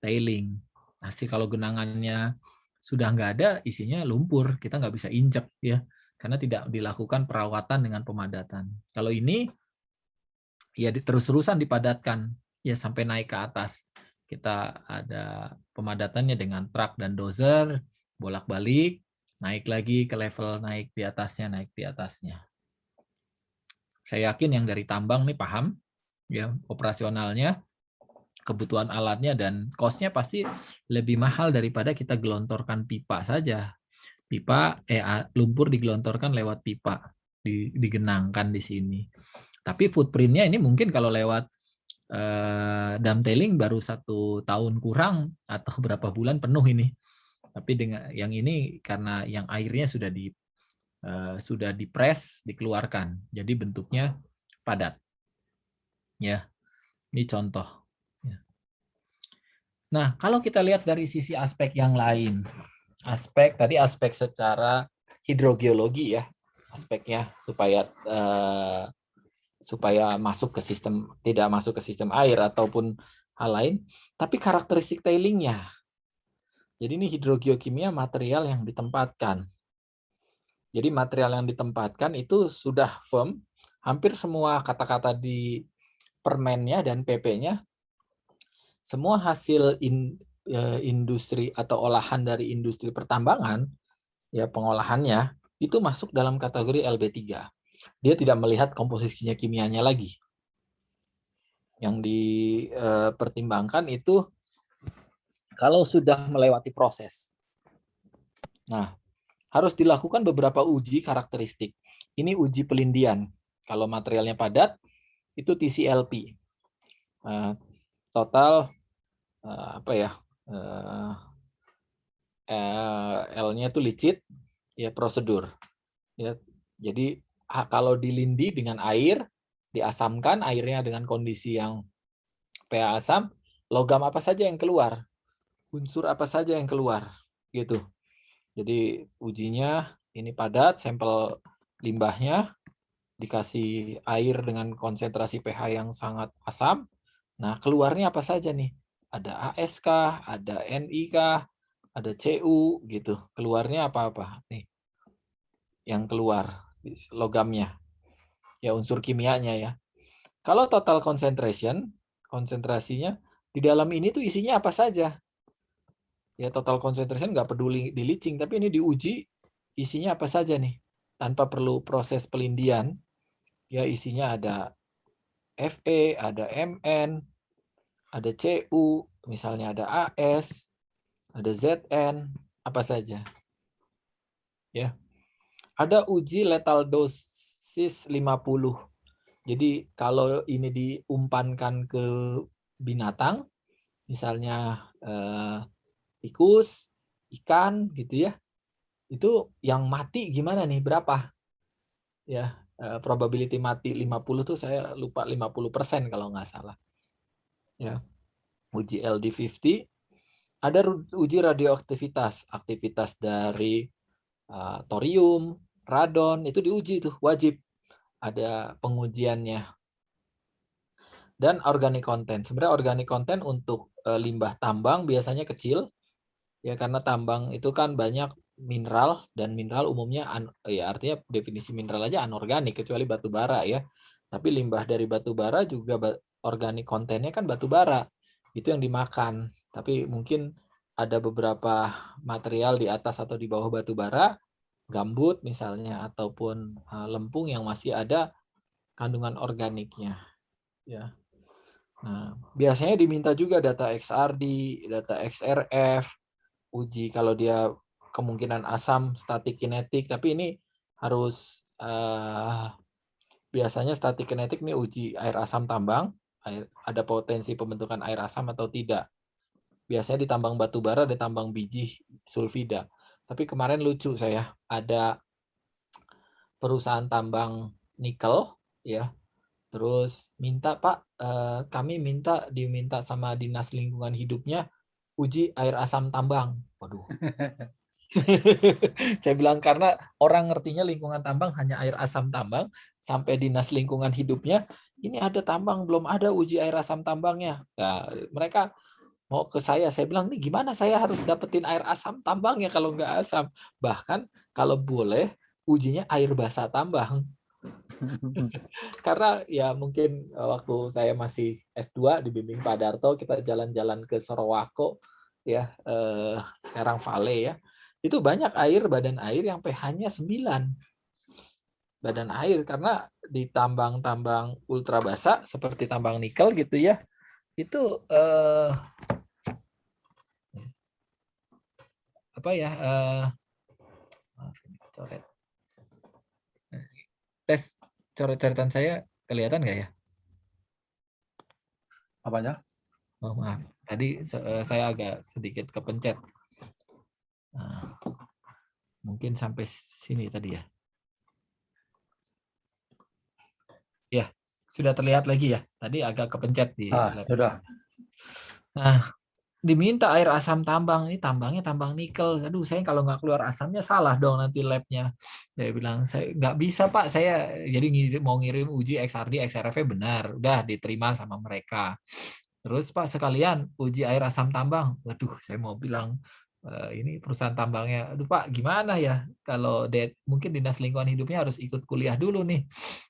tailing. Nah, kalau genangannya sudah nggak ada, isinya lumpur, kita nggak bisa injek ya, karena tidak dilakukan perawatan dengan pemadatan. Kalau ini ya terus-terusan dipadatkan ya sampai naik ke atas. Kita ada pemadatannya dengan truk dan dozer, bolak-balik, naik lagi ke level naik di atasnya, naik di atasnya. Saya yakin yang dari tambang nih paham ya operasionalnya, kebutuhan alatnya, dan cost-nya pasti lebih mahal daripada kita gelontorkan pipa saja. Pipa lumpur digelontorkan lewat pipa, digenangkan di sini. Tapi footprint-nya ini mungkin kalau lewat dam tailing baru 1 tahun kurang atau berapa bulan penuh ini. Tapi dengan yang ini karena yang airnya sudah dipres, dikeluarkan, jadi bentuknya padat. Ya, ini contoh. Ya. Nah, kalau kita lihat dari sisi aspek yang lain, aspek secara hidrogeologi ya, aspeknya supaya masuk ke sistem, tidak masuk ke sistem air ataupun hal lain, tapi karakteristik tailingnya. Jadi ini hidrogeokimia material yang ditempatkan. Jadi material yang ditempatkan itu sudah firm, hampir semua kata-kata di permennya dan PP-nya, semua hasil industri atau olahan dari industri pertambangan, ya pengolahannya, itu masuk dalam kategori LB3. Dia tidak melihat komposisinya kimianya lagi. Yang dipertimbangkan itu kalau sudah melewati proses. Nah, harus dilakukan beberapa uji karakteristik. Ini uji pelindian. Kalau materialnya padat, itu TCLP. Total L-nya itu licit, ya prosedur. Ya, jadi kalau dilindi dengan air, diasamkan airnya dengan kondisi yang pH asam, logam apa saja yang keluar, unsur apa saja yang keluar, gitu. Jadi ujinya ini padat, sampel limbahnya dikasih air dengan konsentrasi pH yang sangat asam. Nah, keluarnya apa saja nih? Ada AS kah, ada NI kah, ada CU gitu. Keluarnya apa-apa nih? Yang keluar logamnya. Ya unsur kimianya ya. Kalau total concentration, konsentrasinya di dalam ini tuh isinya apa saja? Ya total concentration nggak peduli di leaching, tapi ini diuji isinya apa saja nih, tanpa perlu proses pelindian. Ya isinya ada Fe, ada Mn, ada Cu, misalnya ada As, ada Zn, apa saja. Ya. Ada uji lethal dosis 50. Jadi kalau ini diumpankan ke binatang, misalnya tikus, ikan gitu ya, itu yang mati gimana nih, berapa? Ya, probability mati 50 tuh saya lupa 50% kalau nggak salah. Ya. Uji LD50, ada uji radioaktivitas, aktivitas dari thorium, radon, itu diuji tuh, wajib. Ada pengujiannya. Dan organic content. Sebenarnya organic content untuk limbah tambang biasanya kecil, ya karena tambang itu kan banyak mineral, dan mineral umumnya ya artinya definisi mineral aja anorganik kecuali batu bara ya. Tapi limbah dari batu bara juga organic content-nya kan batu bara. Itu yang dimakan. Tapi mungkin ada beberapa material di atas atau di bawah batu bara, gambut misalnya ataupun lempung yang masih ada kandungan organiknya ya. Nah, biasanya diminta juga data XRD, data XRF, uji kalau dia kemungkinan asam, statik kinetik, tapi ini harus biasanya statik kinetik ini uji air asam tambang, ada potensi pembentukan air asam atau tidak. Biasanya di tambang batu bara, ada tambang biji sulfida. Tapi kemarin lucu saya, ada perusahaan tambang nikel ya, terus minta Pak, kami diminta sama dinas lingkungan hidupnya uji air asam tambang. Waduh, Saya bilang karena orang ngertinya lingkungan tambang hanya air asam tambang, sampai dinas lingkungan hidupnya, ini ada tambang, belum ada uji air asam tambangnya. Nah, mereka mau ke saya bilang, nih gimana saya harus dapetin air asam tambangnya kalau nggak asam. Bahkan kalau boleh, ujinya air basa tambang. Karena ya mungkin waktu saya masih S2 dibimbing Pak Darto, kita jalan-jalan ke Sorowako, ya sekarang Vale ya, itu banyak air, badan air yang pH-nya 9. Badan air, karena di tambang-tambang ultra basa seperti tambang nikel gitu ya, itu apa ya, coret. Tes coret-coretan saya kelihatan nggak ya? Apanya? Oh, maaf. Tadi saya agak sedikit kepencet. Nah, mungkin sampai sini tadi ya. Ya, sudah terlihat lagi ya. Tadi agak kepencet di lab. Sudah. Nah, diminta air asam tambang, ini tambangnya tambang nikel. Aduh, saya kalau nggak keluar asamnya salah dong nanti labnya. Saya bilang, saya nggak bisa Pak, saya jadi mau ngirim uji XRD, XRF benar, udah diterima sama mereka. Terus Pak sekalian uji air asam tambang. Waduh, saya mau bilang ini perusahaan tambangnya. Aduh Pak, gimana ya? Kalau mungkin Dinas Lingkungan Hidupnya harus ikut kuliah dulu nih,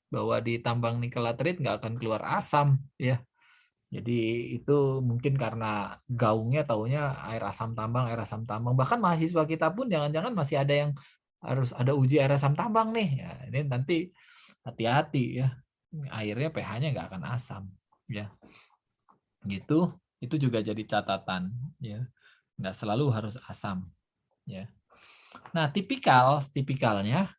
bahwa di tambang nikel laterit nggak akan keluar asam ya. Jadi itu mungkin karena gaungnya taunya air asam tambang, air asam tambang. Bahkan mahasiswa kita pun jangan-jangan masih ada yang harus ada uji air asam tambang nih. Ya, ini nanti hati-hati ya. Airnya pH-nya nggak akan asam ya. Gitu. Itu juga jadi catatan ya. Nggak selalu harus asam ya. Nah, tipikalnya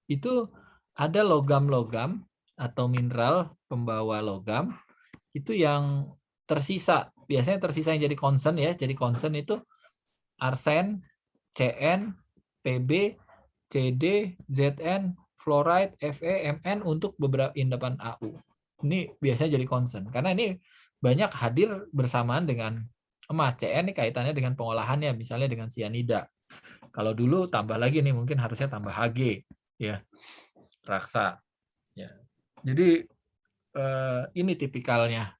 itu ada logam-logam atau mineral pembawa logam itu yang tersisa, biasanya tersisa yang jadi concern ya, jadi concern itu arsen, Cn, Pb, Cd, Zn, fluoride, Fe, Mn untuk beberapa endapan Au. Ini biasanya jadi concern karena ini banyak hadir bersamaan dengan emas. Cn ini kaitannya dengan pengolahannya, misalnya dengan sianida. Kalau dulu tambah lagi nih, mungkin harusnya tambah Hg ya, raksa. Ya. Jadi ini tipikalnya.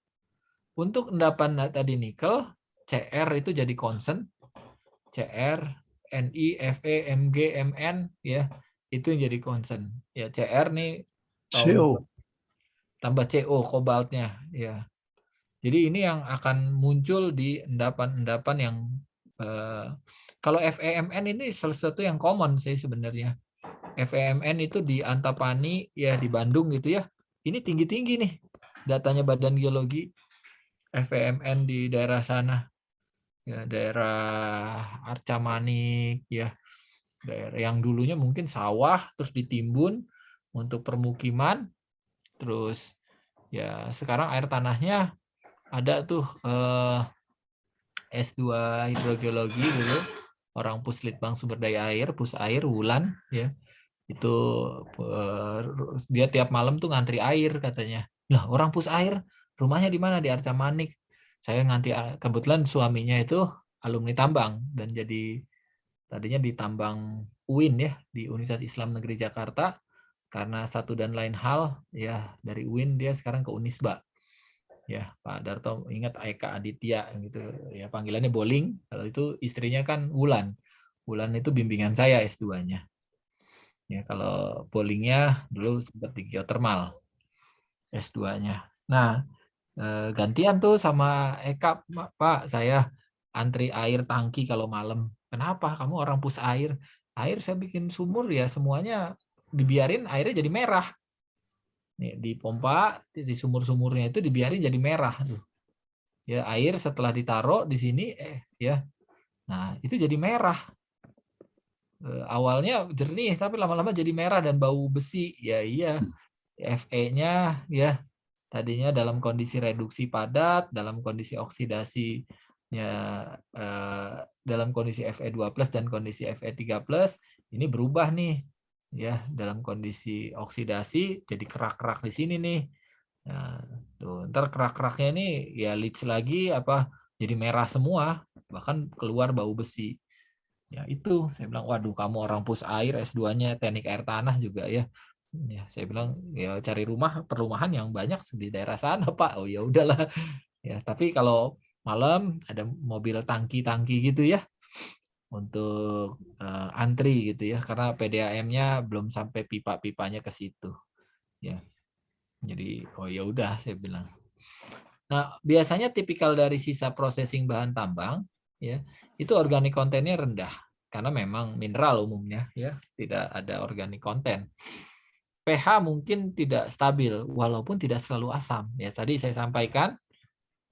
Untuk endapan tadi nikel, Cr itu jadi concern, Cr, Ni, Fe, Mg, Mn ya, itu yang jadi concern. Ya Cr nih tahun CO. tambah Co kobaltnya ya. Jadi ini yang akan muncul di endapan-endapan yang kalau FeMn ini salah satu yang common sih sebenarnya. FeMn itu di Antapani ya, di Bandung gitu ya. Ini tinggi-tinggi nih datanya Badan Geologi. FeMn di daerah sana ya, daerah Arca Manik ya, daerah yang dulunya mungkin sawah terus ditimbun untuk permukiman, terus ya sekarang air tanahnya ada tuh S2 hidrogeologi dulu, orang Puslitbang Sumber Daya Air, Pusair Wulan ya, itu dia tiap malam tuh ngantri air katanya. Lah orang Pusair rumahnya di mana? Di Arca Manik. Saya ngantri, kebetulan suaminya itu alumni tambang dan jadi tadinya di tambang UIN ya, di Universitas Islam Negeri Jakarta. Karena satu dan lain hal ya, dari UIN dia sekarang ke Unisba. Ya, Pak Darto ingat Eka Aditya gitu ya, panggilannya Boling. Kalau itu istrinya kan Wulan. Wulan itu bimbingan saya S2-nya. Ya, kalau Bolingnya dulu sempat di geothermal S2-nya. Nah, gantian tuh sama Eka, Pak, saya antri air tangki kalau malam. Kenapa? Kamu orang pus air. Air saya bikin sumur ya, semuanya dibiarin airnya jadi merah. Nih, di pompa, di sumur-sumurnya itu dibiarin jadi merah tuh. Ya, air setelah ditaruh di sini ya. Nah, itu jadi merah. Awalnya jernih tapi lama-lama jadi merah dan bau besi. Ya iya. Fe-nya ya tadinya dalam kondisi reduksi padat, dalam kondisi oksidasinya dalam kondisi Fe2+ dan kondisi Fe3+, ini berubah nih ya, dalam kondisi oksidasi jadi kerak-kerak di sini nih. Nah, tuh ntar kerak-keraknya ini ya leach lagi apa jadi merah semua, bahkan keluar bau besi. Ya itu saya bilang, waduh kamu orang pus air, S2-nya teknik air tanah juga ya. Ya, saya bilang ya cari rumah perumahan yang banyak di daerah sana Pak. Oh ya udahlah. Ya, tapi kalau malam ada mobil tangki-tangki gitu ya untuk antri gitu ya karena PDAM-nya belum sampai pipa-pipanya ke situ. Ya. Jadi oh ya udah saya bilang. Nah, biasanya tipikal dari sisa processing bahan tambang ya, itu organik kontennya rendah karena memang mineral umumnya ya, tidak ada organik konten. pH mungkin tidak stabil walaupun tidak selalu asam. Ya, tadi saya sampaikan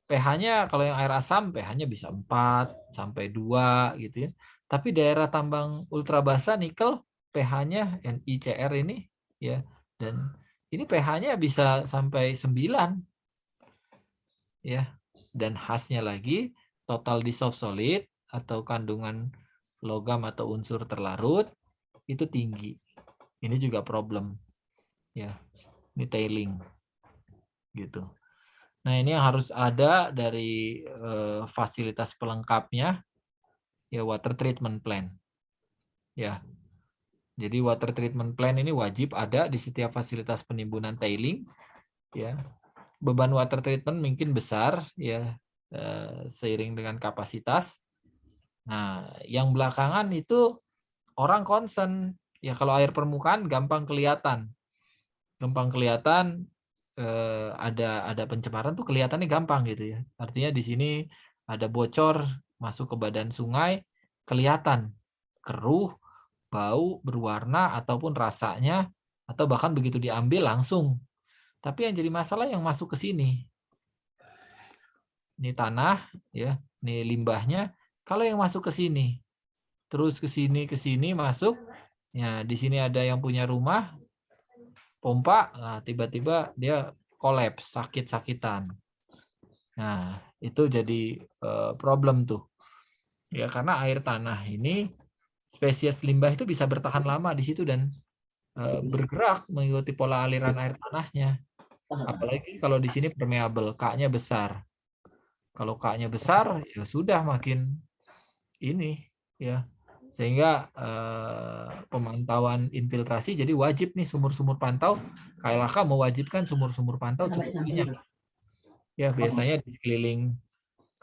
pH-nya kalau yang air asam pH-nya bisa 4 sampai 2 gitu ya. Tapi daerah tambang ultra basa nikel pH-nya NiCr ini ya dan ini pH-nya bisa sampai 9 ya. Dan khasnya lagi total dissolved solid atau kandungan logam atau unsur terlarut itu tinggi. Ini juga problem ya. Ini tailing gitu. Nah, ini yang harus ada dari fasilitas pelengkapnya ya water treatment plan. Ya. Jadi water treatment plan ini wajib ada di setiap fasilitas penimbunan tailing ya. Beban water treatment mungkin besar ya seiring dengan kapasitas. Nah, yang belakangan itu orang concern ya kalau air permukaan gampang kelihatan. Gampang kelihatan ada pencemaran tuh kelihatannya gampang gitu ya. Artinya di sini ada bocor masuk ke badan sungai kelihatan keruh, bau, berwarna ataupun rasanya atau bahkan begitu diambil langsung. Tapi yang jadi masalah yang masuk ke sini. Ini tanah ya, ini limbahnya. Kalau yang masuk ke sini, terus ke sini masuk. Ya, di sini ada yang punya rumah pompa, nah, tiba-tiba dia kolaps, sakit-sakitan. Nah, itu jadi problem tuh. Ya, karena air tanah ini spesies limbah itu bisa bertahan lama di situ dan bergerak mengikuti pola aliran air tanahnya. Apalagi kalau di sini permeable, K-nya besar. Kalau K-nya besar, ya sudah makin ini ya. Sehingga pemantauan infiltrasi jadi wajib nih sumur-sumur pantau. KLHK mewajibkan sumur-sumur pantau cukup banyak. Ya, biasanya di sekeliling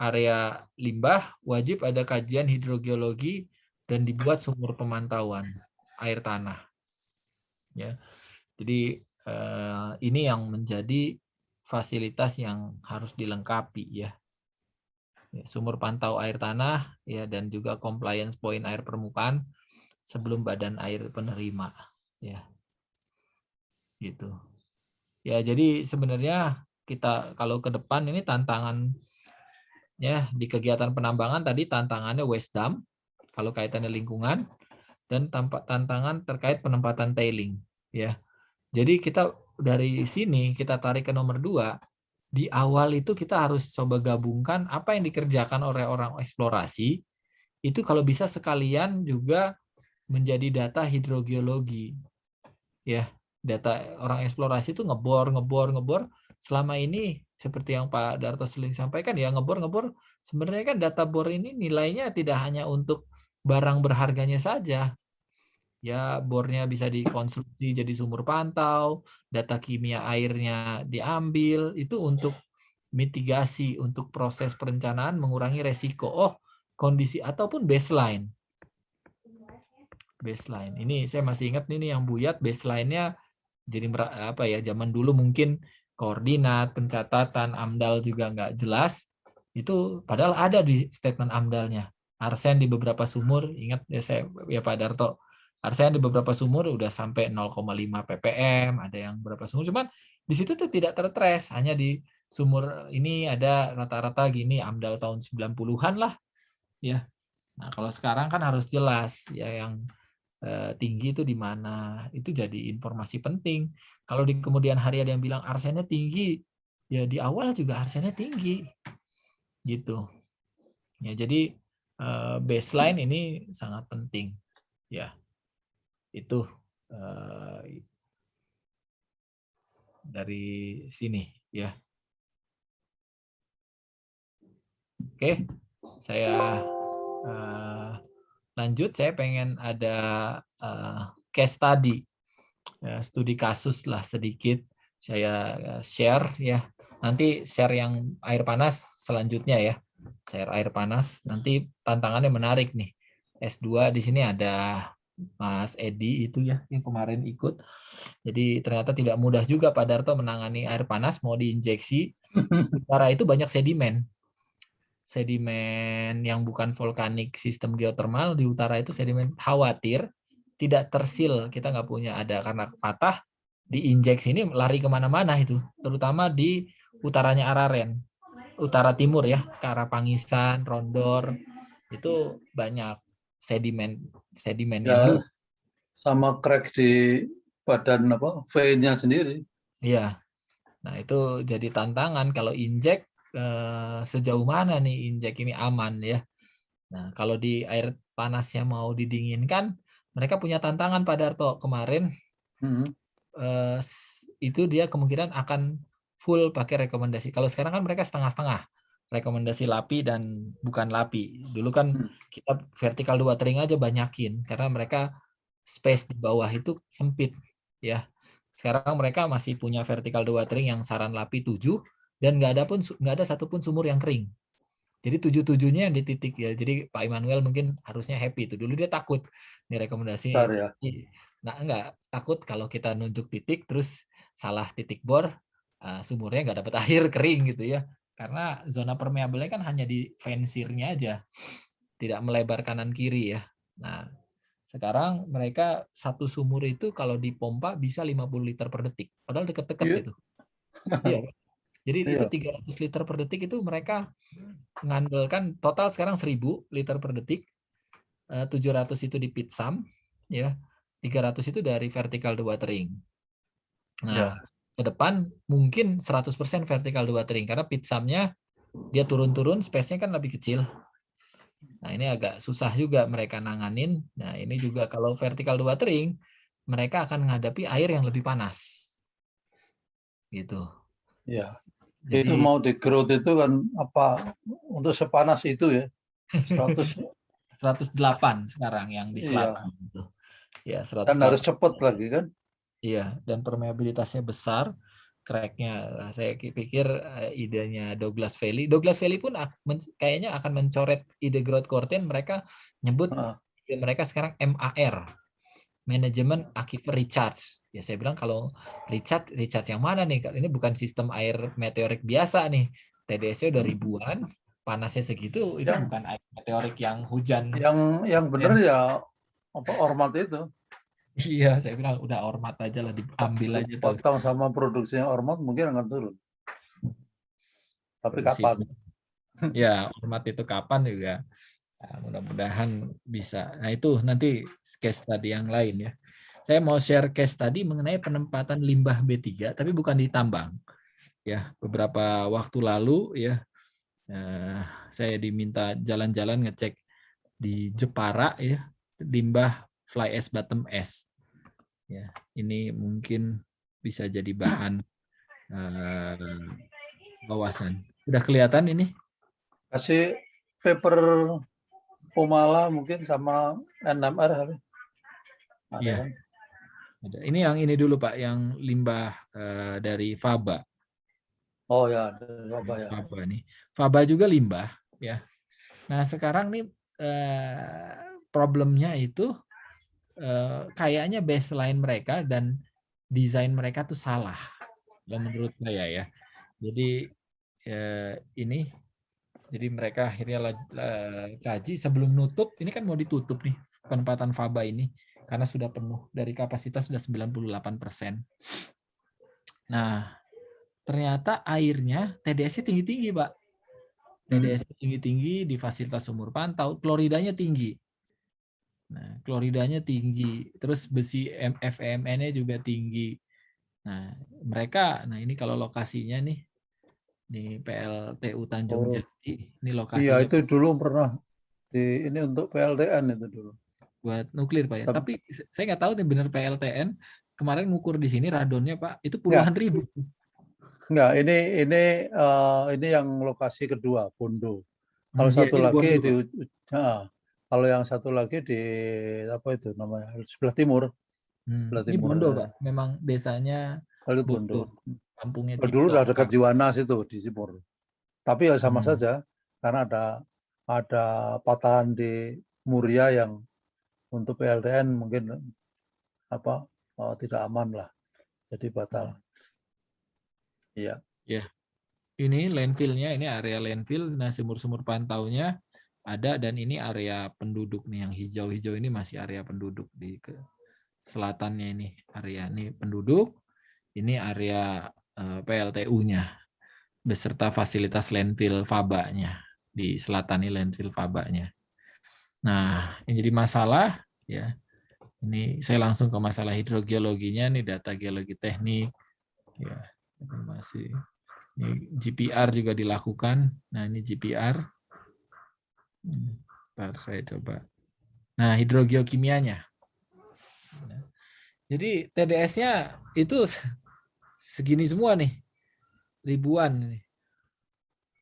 area limbah wajib ada kajian hidrogeologi dan dibuat sumur pemantauan air tanah. Ya. Jadi ini yang menjadi fasilitas yang harus dilengkapi ya. Sumur pantau air tanah ya dan juga compliance point air permukaan sebelum badan air penerima ya. Gitu. Ya, jadi sebenarnya kita kalau ke depan ini tantangan ya di kegiatan penambangan tadi tantangannya waste dump kalau kaitannya lingkungan dan tantangan terkait penempatan tailing ya. Jadi kita dari sini kita tarik ke nomor 2. Di awal itu kita harus coba gabungkan apa yang dikerjakan oleh orang eksplorasi itu kalau bisa sekalian juga menjadi data hidrogeologi. Ya, data orang eksplorasi itu ngebor. Selama ini seperti yang Pak Darto sering sampaikan ya ngebor sebenarnya kan data bor ini nilainya tidak hanya untuk barang berharganya saja. Ya, bornya bisa dikonstruksi jadi sumur pantau, data kimia airnya diambil, itu untuk mitigasi, untuk proses perencanaan mengurangi resiko. Oh, kondisi ataupun baseline. Baseline. Ini saya masih ingat ini yang buyat baseline-nya jadi apa ya, zaman dulu mungkin koordinat, pencatatan, AMDAL juga nggak jelas. Itu padahal ada di statement AMDAL-nya. Arsen di beberapa sumur, ingat ya saya ya Pak Darto, arsen di beberapa sumur udah sampai 0,5 ppm, ada yang berapa sumur, cuman di situ tuh tidak tertrace, hanya di sumur ini ada rata-rata gini AMDAL tahun 90-an lah ya. Nah, kalau sekarang kan harus jelas ya yang tinggi itu di mana. Itu jadi informasi penting. Kalau di kemudian hari ada yang bilang arsennya tinggi, ya di awal juga arsennya tinggi. Gitu. Ya, jadi baseline ini sangat penting. Ya. Itu dari sini ya. Oke. Saya lanjut saya pengen ada case study, ya, studi kasus lah sedikit saya share ya. Nanti share yang air panas selanjutnya ya. Share air panas. Nanti tantangannya menarik nih. S2 di sini ada Mas Edi itu ya yang kemarin ikut. Jadi ternyata tidak mudah juga Pak Darto menangani air panas mau diinjeksi. Utara itu banyak sedimen. Sedimen yang bukan vulkanik sistem geotermal di utara itu sedimen khawatir tidak tersil, kita nggak punya ada karena patah diinjeksi ini lari kemana-mana itu, terutama di utaranya Araren, utara timur ya, ke arah Pangisan, Rondor itu banyak sedimen yang Ya, sama crack di badan apa V-nya sendiri. iya. Nah itu jadi tantangan kalau injek sejauh mana nih injek ini aman ya. Nah, kalau di air panasnya mau didinginkan, mereka punya tantangan Pak Darto. Kemarin itu dia kemungkinan akan full pakai rekomendasi. Kalau sekarang kan mereka setengah-setengah. Rekomendasi LAPI dan bukan LAPI. Dulu kan kita vertikal 2 tering aja banyakin karena mereka space di bawah itu sempit ya. Sekarang mereka masih punya vertikal 2 tering yang saran LAPI 7 dan nggak ada satupun sumur yang kering. Jadi 7-7-nya yang di titik ya. Jadi Pak Immanuel mungkin harusnya happy itu. Dulu dia takut nih rekomendasi. Bentar ya. Nah, enggak takut kalau kita nunjuk titik terus salah titik bor, sumurnya nggak dapat air kering gitu ya. Karena zona permeabelnya kan hanya di fansirnya aja, tidak melebar kanan kiri ya. Nah, sekarang mereka satu sumur itu kalau dipompa bisa 50 liter per detik. Padahal deket-deket Iya. gitu. Iya. Jadi itu Iya. 300 liter per detik itu mereka mengandalkan total sekarang 1000 liter per detik, 700 itu di pitsam, ya, 300 itu dari vertikal 2 tering. Nah, Ya. ke depan mungkin 100% vertikal 2 tering karena pitsamnya dia turun-turun, space-nya kan lebih kecil. Nah, ini agak susah juga mereka nanganin. Nah, ini juga kalau vertikal 2 tering, mereka akan menghadapi air yang lebih panas. Gitu. Ya. Itu Jadi mau di growth itu kan apa untuk sepanas itu ya. 100. 108 sekarang yang di Iya. selatan itu. Ya, Dan harus 108. cepat lagi kan. Iya, dan permeabilitasnya besar, crack-nya saya pikir idenya Douglas Valley. Douglas Valley pun kayaknya akan mencoret ide growth curtain, mereka nyebut ide mereka sekarang MAR, Management Aquifer Recharge. Ya saya bilang kalau recharge yang mana nih? Ini bukan sistem air meteorik biasa nih. TDS-nya udah ribuan, panasnya segitu, itu bukan air meteorik yang hujan. Yang benar ya apa ormat itu. Iya, saya bilang udah ormat aja lah, diambil aja tuh. Potong sama produksinya ormat mungkin akan turun. Tapi Produksi. kapan? Ya, ormat itu kapan juga. Nah, mudah-mudahan bisa. Nah, itu nanti case tadi yang lain ya. Saya mau share case tadi mengenai penempatan limbah B3, tapi bukan di tambang. Ya, beberapa waktu lalu ya, saya diminta jalan-jalan ngecek di Jepara ya, limbah fly ash bottom ash. Ya, ini mungkin bisa jadi bahan wawasan. Udah kelihatan ini? Kasih paper Pomala mungkin sama NMR kali. Ada Iya. kan? Ini yang ini dulu Pak, yang limbah dari Faba. Oh ya, apa ya? Faba nih. Faba juga limbah ya. Nah, sekarang nih problemnya itu kayaknya baseline mereka dan desain mereka tuh salah. Menurut saya ya. Jadi ini jadi mereka akhirnya kaji sebelum nutup, ini kan mau ditutup nih penempatan Faba ini karena sudah penuh dari kapasitas sudah 98%. Nah, ternyata airnya TDS-nya tinggi-tinggi, Pak. TDS-nya tinggi-tinggi di fasilitas sumur pantau, kloridanya tinggi. Nah, kloridanya tinggi, terus besi FMN-nya juga tinggi. Nah, nah ini kalau lokasinya nih di PLTU Tanjung Jati, ini Iya, lokasinya itu dulu pernah ini untuk PLTN itu dulu. buat nuklir Pak ya. Tapi saya nggak tahu nih benar PLTN kemarin ngukur di sini radonnya Pak itu puluhan ribu. Enggak, ini yang lokasi kedua, Bondo. Kalau Ya, satu ini lagi Bondo, di Pak. Kalau yang satu lagi di apa itu namanya sebelah timur, sebelah Ini timur. Bondo, Pak. Memang desanya Kalau Bondo. Bondo, kampungnya Kalau dulu Cipto. udah dekat Juwana situ di timur. Tapi ya sama Hmm. saja karena ada patahan di Muria yang untuk PLTN mungkin apa tidak aman lah, jadi batal. Iya. Ya, ini landfill-nya, ini area landfill. Nah, sumur-sumur pantaunya ada, dan ini area penduduk nih, yang hijau-hijau ini masih area penduduk di ke selatannya, ini area ini penduduk, ini area PLTU-nya beserta fasilitas landfill Faba-nya di selatan, ini landfill Faba-nya. Nah, yang jadi masalah ya, ini saya langsung ke masalah hidrogeologinya, nih data geologi teknik ya, ini masih ini GPR juga dilakukan. Nah, ini GPR. Ntar saya coba. Nah, hidrogeokimianya. Jadi TDS-nya itu segini semua nih, ribuan nih.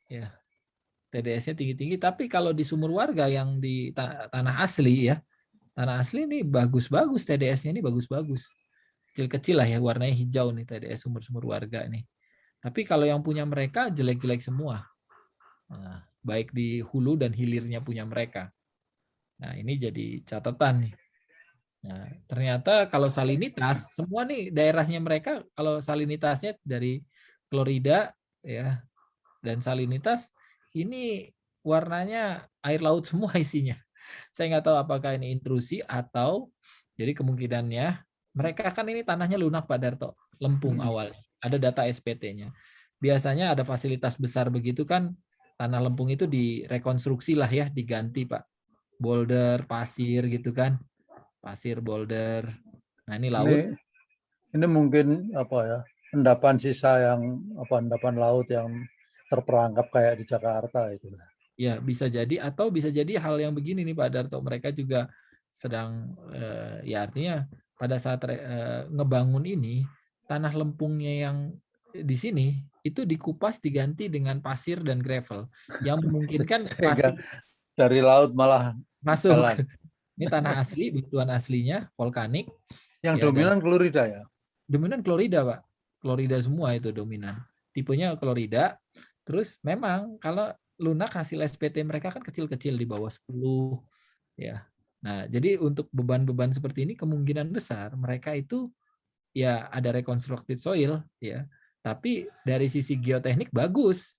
Ya, TDS-nya tinggi-tinggi. Tapi kalau di sumur warga yang di tanah asli ya, tanah asli ini bagus-bagus, TDS-nya ini bagus-bagus. Kecil-kecil lah ya, warnanya hijau nih TDS sumur-sumur warga nih. Tapi kalau yang punya mereka jelek-jelek semua. Nah, baik di hulu dan hilirnya punya mereka. Nah, ini jadi catatan nih. Nah, ternyata kalau salinitas, semua nih daerahnya mereka, kalau salinitasnya dari klorida ya dan salinitas, ini warnanya air laut semua isinya. Saya nggak tahu apakah ini intrusi atau jadi kemungkinannya mereka kan ini tanahnya lunak Pak Darto, lempung awal. Ada data SPT-nya. Biasanya ada fasilitas besar begitu kan, tanah lempung itu direkonstruksi lah ya, diganti Pak. Boulder, pasir gitu kan. Pasir, boulder. Nah, ini laut. Ini mungkin apa ya, endapan sisa yang endapan laut yang terperangkap kayak di Jakarta itu. Ya, bisa jadi, atau bisa jadi hal yang begini nih Pak Darto, mereka juga sedang ya artinya pada saat ngebangun ini, tanah lempungnya yang di sini itu dikupas diganti dengan pasir dan gravel yang memungkinkan Sehingga pasir dari laut malah masuk. jalan. Ini tanah asli, batuan aslinya, vulkanik. Yang Ya, dan dominan klorida ya. dominan klorida, Pak. Klorida semua itu dominan. Tipenya klorida. Terus memang kalau lunak hasil SPT mereka kan kecil-kecil di bawah 10 ya. Nah, jadi untuk beban-beban seperti ini kemungkinan besar mereka itu ya ada reconstructed soil ya. Tapi dari sisi geoteknik bagus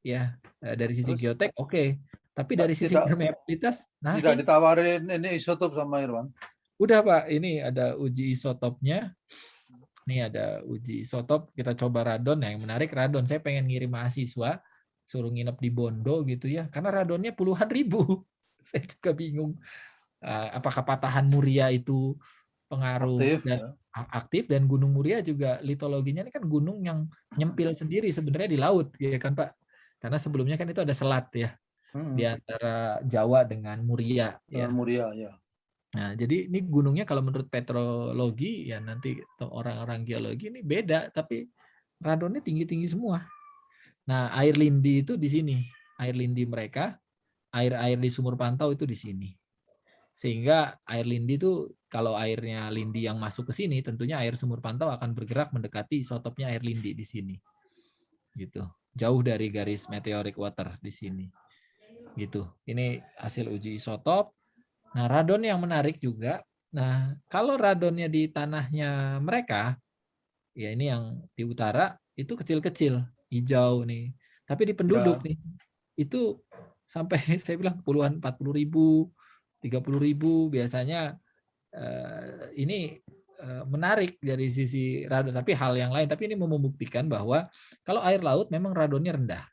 ya. Dari sisi Terus geotek oke. Tapi dari sisi tidak permeabilitas, nah tidak ditawarin ini isotop sama Irwan. udah Pak, ini ada uji isotopnya. Ini ada uji isotop, kita coba radon. Yang menarik radon, saya pengen ngirim mahasiswa, suruh nginep di Bondo gitu ya, karena radonnya puluhan ribu. Saya juga bingung, apakah patahan Muria itu pengaruh Aktif dan ya. aktif, dan Gunung Muria juga litologinya ini kan gunung yang nyempil sendiri sebenarnya di laut, ya kan Pak? Karena sebelumnya kan itu ada selat ya, di antara Jawa dengan Muria Dengan ya. Muria ya. Nah, jadi ini gunungnya kalau menurut petrologi ya nanti orang-orang geologi ini beda, tapi radonnya tinggi-tinggi semua. Nah, air lindi itu di sini, air lindi mereka, air-air di sumur pantau itu di sini. Sehingga air lindi itu kalau airnya lindi yang masuk ke sini, tentunya air sumur pantau akan bergerak mendekati isotopnya air lindi di sini. Gitu. Jauh dari garis meteoric water di sini. Gitu. Ini hasil uji isotop. Nah, radon yang menarik juga. Nah, kalau radonnya di tanahnya mereka, ya ini yang di utara, itu kecil-kecil, hijau nih. Tapi di penduduk Ya. nih, itu sampai saya bilang puluhan, 40.000, 30.000 biasanya. Ini menarik dari sisi radon. Tapi hal yang lain, tapi ini membuktikan bahwa kalau air laut memang radonnya rendah.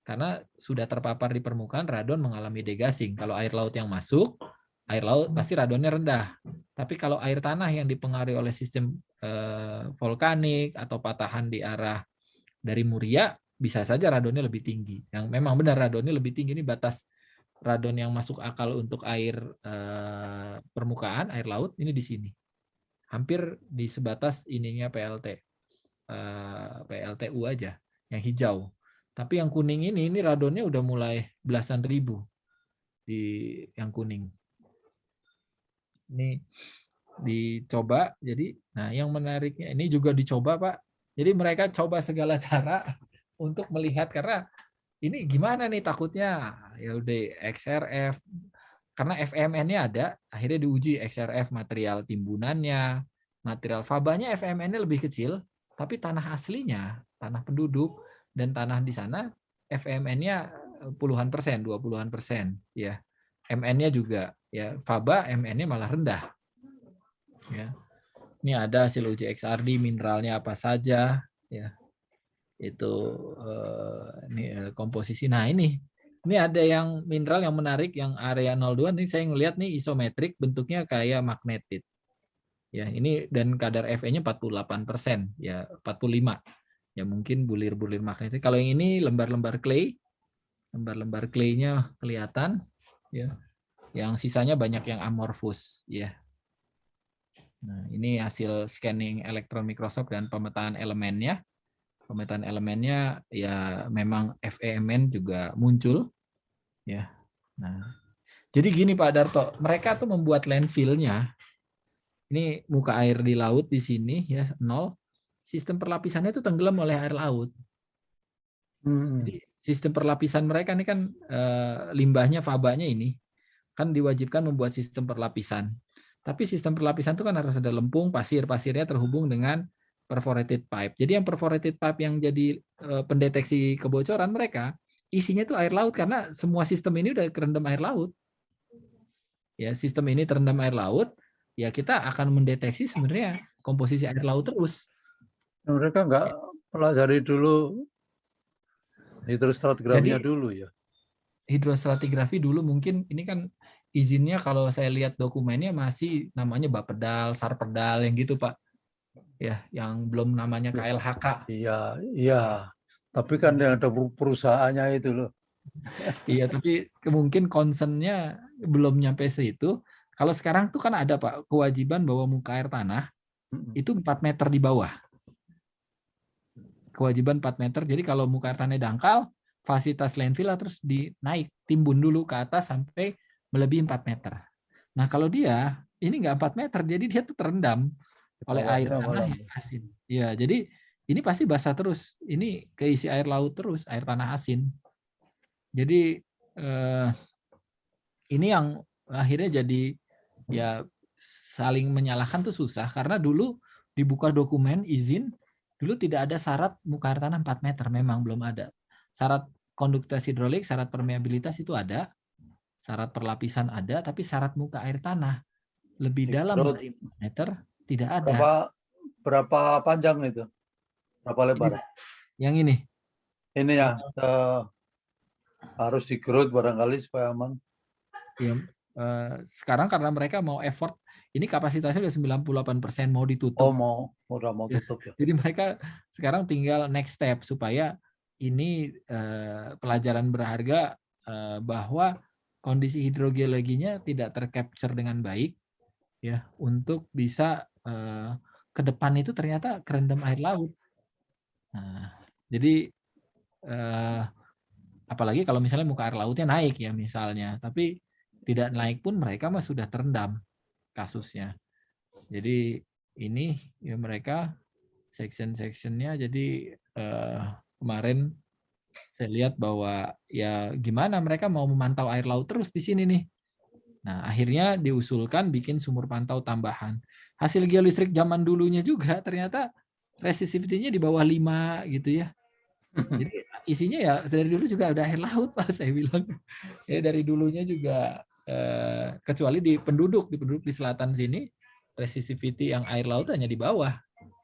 Karena sudah terpapar di permukaan, radon mengalami degassing. Kalau air laut yang masuk, air laut pasti radonnya rendah. Tapi kalau air tanah yang dipengaruhi oleh sistem vulkanik atau patahan di arah dari Muria, bisa saja radonnya lebih tinggi. Yang memang benar radonnya lebih tinggi, ini batas radon yang masuk akal untuk air permukaan, air laut, ini di sini. Hampir di sebatas ininya PLTU aja, yang hijau. Tapi yang kuning ini radonnya udah mulai belasan ribu. di yang kuning. Ini dicoba. Jadi, nah yang menariknya ini juga dicoba, Pak. Jadi mereka coba segala cara untuk melihat karena ini gimana nih takutnya ya udah XRF karena FMN-nya ada, akhirnya diuji XRF material timbunannya, material fabanya FMN-nya lebih kecil, tapi tanah aslinya, tanah penduduk dan tanah di sana FMN-nya puluhan persen, 20-an persen ya. MN-nya juga ya faba MN-nya malah rendah. Ya. Ini ada hasil uji XRD mineralnya apa saja ya. Itu ini komposisi. Nah, ini ada yang mineral yang menarik yang area 02 nih saya ngelihat nih isometrik bentuknya kayak magnetit. Ya, ini dan kadar Fe-nya 48%, ya 45. Ya mungkin bulir-bulir magnetit. Kalau yang ini lembar-lembar clay, lembar-lembar clay-nya kelihatan ya. Yang sisanya banyak yang amorfus ya. Nah, ini hasil scanning elektron mikroskop dan pemetaan elemennya. Pemetaan elemennya ya memang FEMN juga muncul ya. Nah, jadi gini Pak Darto, mereka tuh membuat landfill-nya. Ini muka air di laut di sini ya 0. Sistem perlapisannya itu tenggelam oleh air laut. Jadi sistem perlapisan mereka ini kan limbahnya fabanya ini kan diwajibkan membuat sistem perlapisan. Tapi sistem perlapisan itu kan harus ada lempung, pasir, pasirnya terhubung dengan perforated pipe. Jadi yang perforated pipe yang jadi pendeteksi kebocoran mereka isinya itu air laut karena semua sistem ini udah kerendam air laut. Ya, sistem ini terendam air laut, ya kita akan mendeteksi sebenarnya komposisi air laut terus. Mereka nggak pelajari dulu hidrostratigrafinya Jadi dulu ya. hidrostratigrafi dulu mungkin ini kan izinnya kalau saya lihat dokumennya masih namanya Bapedal, Sarpedal yang gitu Pak. Ya, yang belum namanya KLHK. Iya, iya. Tapi kan yang ada perusahaannya itu loh. Iya, tapi mungkin concern-nya belum nyampe situ. Kalau sekarang tuh kan ada Pak kewajiban bahwa muka air tanah itu 4 meter di bawah. Kewajiban 4 meter. Jadi kalau muka air tanah dangkal, fasilitas landfill terus dinaik, timbun dulu ke atas sampai melebihi 4 meter. Nah, kalau dia ini nggak 4 meter, jadi dia tuh terendam oleh air tanah yang asin. Ya, jadi ini pasti basah terus. Ini keisi air laut terus, air tanah asin. Jadi ini yang akhirnya jadi ya saling menyalahkan tuh susah karena dulu dibuka dokumen izin dulu tidak ada syarat muka air tanah 4 meter, memang belum ada. Syarat konduktivitas hidrolik, syarat permeabilitas itu ada, syarat perlapisan ada, tapi syarat muka air tanah lebih dalam dari 4 meter tidak ada. Berapa panjang itu? Berapa lebar? Yang ini. Ini ya harus digerut barangkali supaya aman. Ya, sekarang karena mereka mau effort, ini kapasitasnya udah 98% mau ditutup. Oh, udah mau tutup ya. Jadi mereka sekarang tinggal next step supaya ini pelajaran berharga bahwa kondisi hidrogeologinya tidak tercapture dengan baik ya untuk bisa ke depan itu ternyata kerendam air laut. Nah, jadi apalagi kalau misalnya muka air lautnya naik ya misalnya, tapi tidak naik pun mereka mah sudah terendam kasusnya. Jadi ini ya mereka section-sectionnya jadi kemarin saya lihat bahwa ya gimana mereka mau memantau air laut terus di sini nih. Nah, akhirnya diusulkan bikin sumur pantau tambahan. Hasil geolistrik zaman dulunya juga ternyata resistivity-nya di bawah 5 gitu ya. Jadi isinya ya dari dulu juga udah air laut Pak saya bilang. Ya dari dulunya juga kecuali di penduduk di selatan sini resistivity yang air laut hanya di bawah.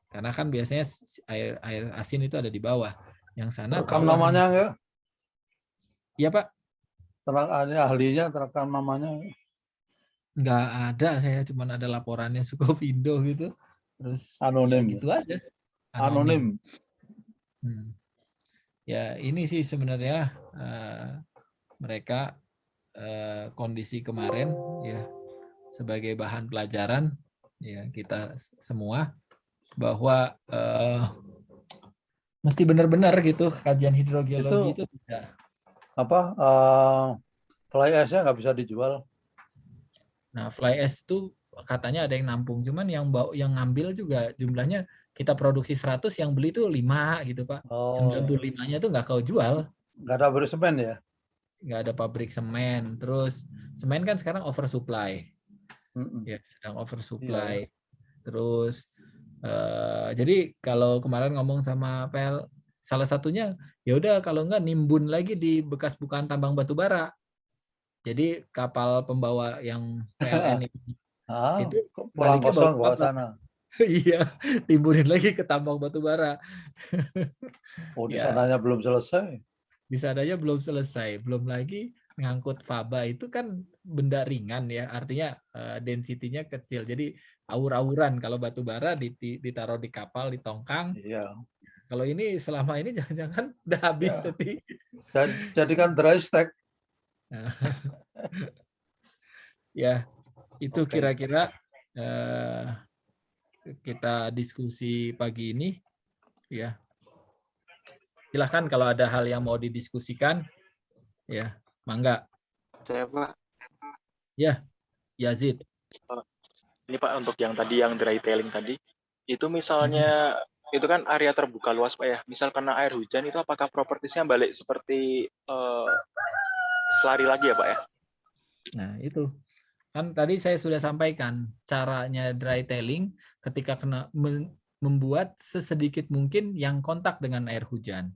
Karena kan biasanya air asin itu ada di bawah. Yang sana terekam namanya enggak? Iya Pak. Ahlinya terekam namanya? Nggak ada, saya cuma ada laporannya Sukovindo gitu. Terus anonim. Ya gitu aja. Anonim. Ya ini sih sebenarnya mereka kondisi kemarin ya sebagai bahan pelajaran ya kita semua bahwa mesti benar-benar gitu kajian hidrogeologi itu tidak apa Fly ash-nya nggak bisa dijual. Nah, fly ash itu katanya ada yang nampung, cuman yang ngambil juga jumlahnya kita produksi 100, yang beli tuh 5 gitu, Pak. Oh, 95-nya tuh nggak kau jual. nggak ada pabrik semen ya? Nggak ada pabrik semen. Terus semen kan sekarang oversupply. Mm-mm. Ya, sedang Iya ya. oversupply. Terus jadi kalau kemarin ngomong sama PL, salah satunya ya udah kalau nggak nimbun lagi di bekas bukaan tambang batu bara. Jadi kapal pembawa yang PLN itu Pulang baliknya bawa kosong bawa apa? sana. Iya, timbunin lagi ke tambang batu bara. Oh, di Ya, sananya belum selesai. di sananya belum selesai. Belum lagi ngangkut faba itu kan benda ringan ya, artinya density-nya kecil. Jadi aur-auran kalau batu bara ditaruh di kapal, di tongkang. Iya. Kalau ini selama ini jangan-jangan udah habis Ya. tadi. Jadikan dry stack. Nah, ya, itu Oke. kira-kira kita diskusi pagi ini ya. Silahkan kalau ada hal yang mau didiskusikan ya, mangga. Saya Pak, Ya, Yazid. ini Pak untuk yang tadi yang dry tailing tadi, itu Hmm. misalnya itu kan area terbuka luas Pak ya. Misal kena air hujan itu apakah propertisnya balik seperti selari lagi ya Pak ya? Nah, itu. Kan tadi saya sudah sampaikan caranya dry tailing ketika membuat sesedikit mungkin yang kontak dengan air hujan.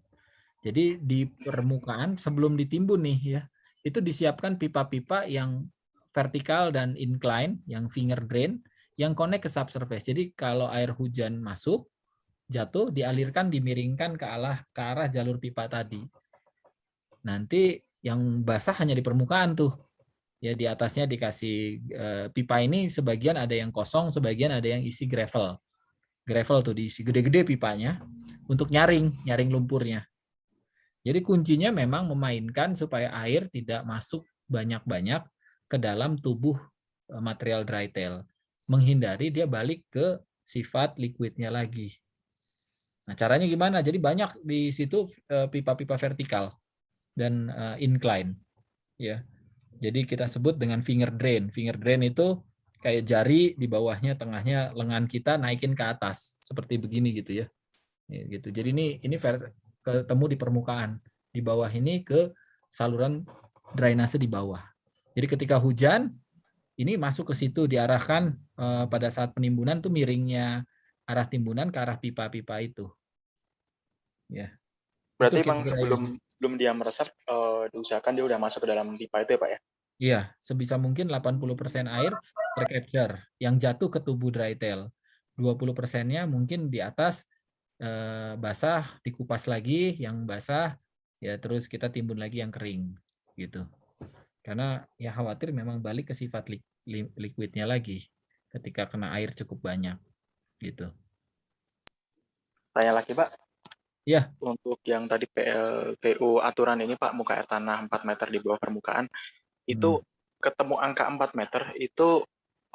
Jadi di permukaan sebelum ditimbun nih ya, itu disiapkan pipa-pipa yang vertikal dan incline, yang finger drain, yang connect ke subsurface. Jadi kalau air hujan masuk, jatuh, dialirkan, dimiringkan ke arah jalur pipa tadi. Nanti yang basah hanya di permukaan tuh. Ya di atasnya dikasih pipa ini, sebagian ada yang kosong, sebagian ada yang isi gravel. Gravel tuh diisi gede-gede pipanya untuk nyaring lumpurnya. Jadi kuncinya memang memainkan supaya air tidak masuk banyak-banyak ke dalam tubuh material dry tail, menghindari dia balik ke sifat liquidnya lagi. Nah, caranya gimana? Jadi banyak di situ pipa-pipa vertikal dan incline, ya. Jadi kita sebut dengan finger drain. Finger drain itu kayak jari di bawahnya, tengahnya lengan kita naikin ke atas seperti begini gitu ya. Gitu. Jadi ini ketemu di permukaan. Di bawah ini ke saluran drainase di bawah. Jadi ketika hujan ini masuk ke situ, diarahkan pada saat penimbunan tuh miringnya arah timbunan ke arah pipa-pipa itu. Ya. Itu Berarti emang kira-kira yang sebelum dia meresap diusahakan dia udah masuk ke dalam pipa itu ya Pak ya? iya, sebisa mungkin 80% air tercapture yang jatuh ke tubuh dry tail. 20%-nya mungkin di atas basah, dikupas lagi yang basah, ya terus kita timbun lagi yang kering gitu. Karena ya khawatir memang balik ke sifat liquidnya lagi ketika kena air cukup banyak gitu. Tanya lagi Pak, Ya, untuk yang tadi PLTU aturan ini Pak, muka air tanah 4 meter di bawah permukaan, itu ketemu angka 4 meter, itu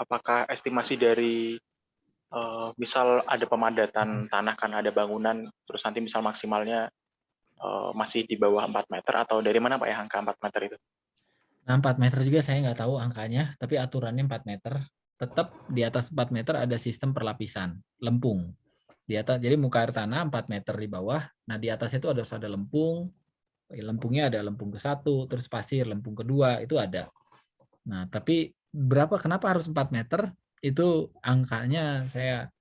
apakah estimasi dari misal ada pemadatan tanah kan ada bangunan, terus nanti misal maksimalnya masih di bawah 4 meter, atau dari mana Pak ya angka 4 meter itu? nah 4 meter juga saya nggak tahu angkanya, tapi aturannya 4 meter. Tetap di atas 4 meter ada sistem perlapisan, lempung. Di atas, jadi muka air tanah 4 meter di bawah, nah di atas itu ada lempung, lempungnya ada lempung ke-1, terus pasir, lempung kedua, itu ada. Nah, tapi kenapa harus 4 meter? Itu angkanya saya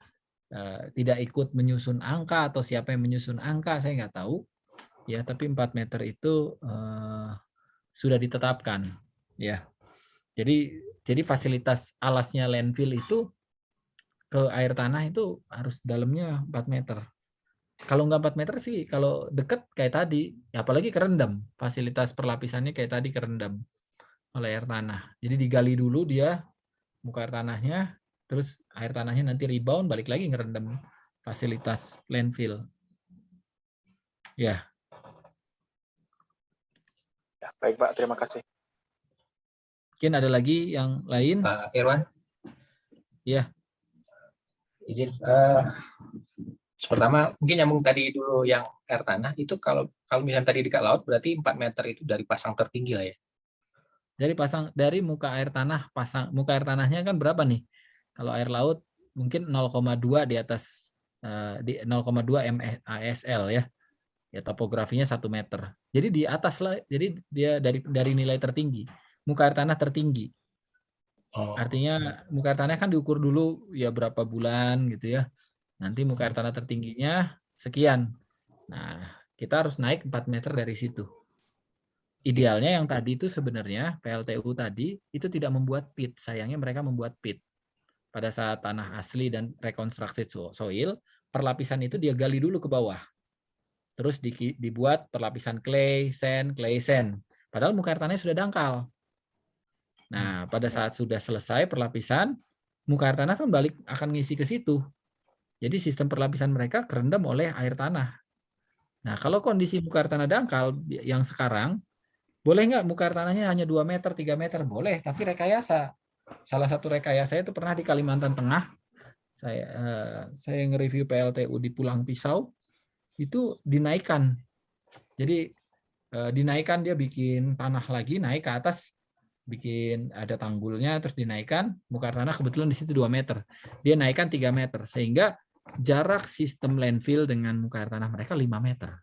tidak ikut menyusun angka, atau siapa yang menyusun angka, saya nggak tahu. Ya, tapi 4 meter itu sudah ditetapkan. Ya, jadi fasilitas alasnya landfill itu ke air tanah itu harus dalamnya 4 meter. Kalau nggak 4 meter sih, kalau deket kayak tadi, ya apalagi kerendam. Fasilitas perlapisannya kayak tadi kerendam oleh air tanah. Jadi digali dulu dia muka air tanahnya, terus air tanahnya nanti rebound, balik lagi ngerendam fasilitas landfill. Ya. Ya, baik Pak, terima kasih. Mungkin ada lagi yang lain? Pak Irwan? Ya. Izin. Pertama, mungkin nyambung tadi dulu yang air tanah, itu kalau misalnya tadi dekat laut, berarti 4 meter itu dari pasang tertinggi lah ya? dari muka air tanah, muka air tanahnya kan berapa nih? Kalau air laut mungkin 0,2 di atas di 0,2 MASL ya. Ya topografinya 1 meter. Jadi di atas lah, jadi dia dari nilai tertinggi. Muka air tanah tertinggi. Artinya muka air tanah kan diukur dulu ya berapa bulan gitu ya. Nanti muka air tanah tertingginya sekian. Nah, kita harus naik 4 meter dari situ. Idealnya yang tadi itu sebenarnya PLTU tadi itu tidak membuat pit. Sayangnya mereka membuat pit. Pada saat tanah asli dan reconstructed soil, perlapisan itu dia gali dulu ke bawah. Terus dibuat perlapisan clay, sand. Padahal muka air tanahnya sudah dangkal. Nah, pada saat sudah selesai perlapisan, muka air tanah kan akan ngisi ke situ. Jadi sistem perlapisan mereka kerendam oleh air tanah. Nah, kalau kondisi muka air tanah dangkal yang sekarang, boleh nggak muka air tanahnya hanya 2 meter, 3 meter? Boleh, tapi rekayasa. Salah satu rekayasa itu pernah di Kalimantan Tengah. Saya nge-review PLTU di Pulang Pisau, itu dinaikkan. Jadi dinaikkan, dia bikin tanah lagi, naik ke atas, bikin ada tanggulnya, terus dinaikkan, muka tanah kebetulan di situ 2 meter. Dia naikkan 3 meter, sehingga jarak sistem landfill dengan muka air tanah mereka 5 meter.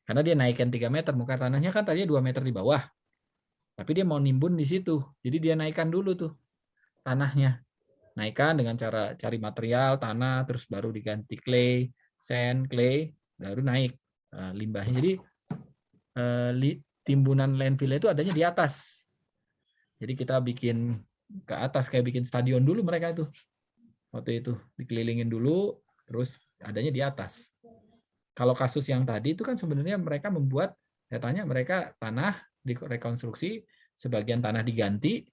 Karena dia naikkan 3 meter, muka air tanahnya kan tadinya 2 meter di bawah. Tapi dia mau nimbun di situ. Jadi dia naikkan dulu tuh tanahnya. Naikkan dengan cara cari material, tanah, terus baru diganti clay, sand, clay, baru naik limbahnya. Jadi timbunan landfill itu adanya di atas. Jadi kita bikin ke atas, kayak bikin stadion dulu mereka itu. Waktu itu dikelilingin dulu, terus adanya di atas. Kalau kasus yang tadi itu kan sebenarnya mereka membuat, saya tanya mereka tanah direkonstruksi, sebagian tanah diganti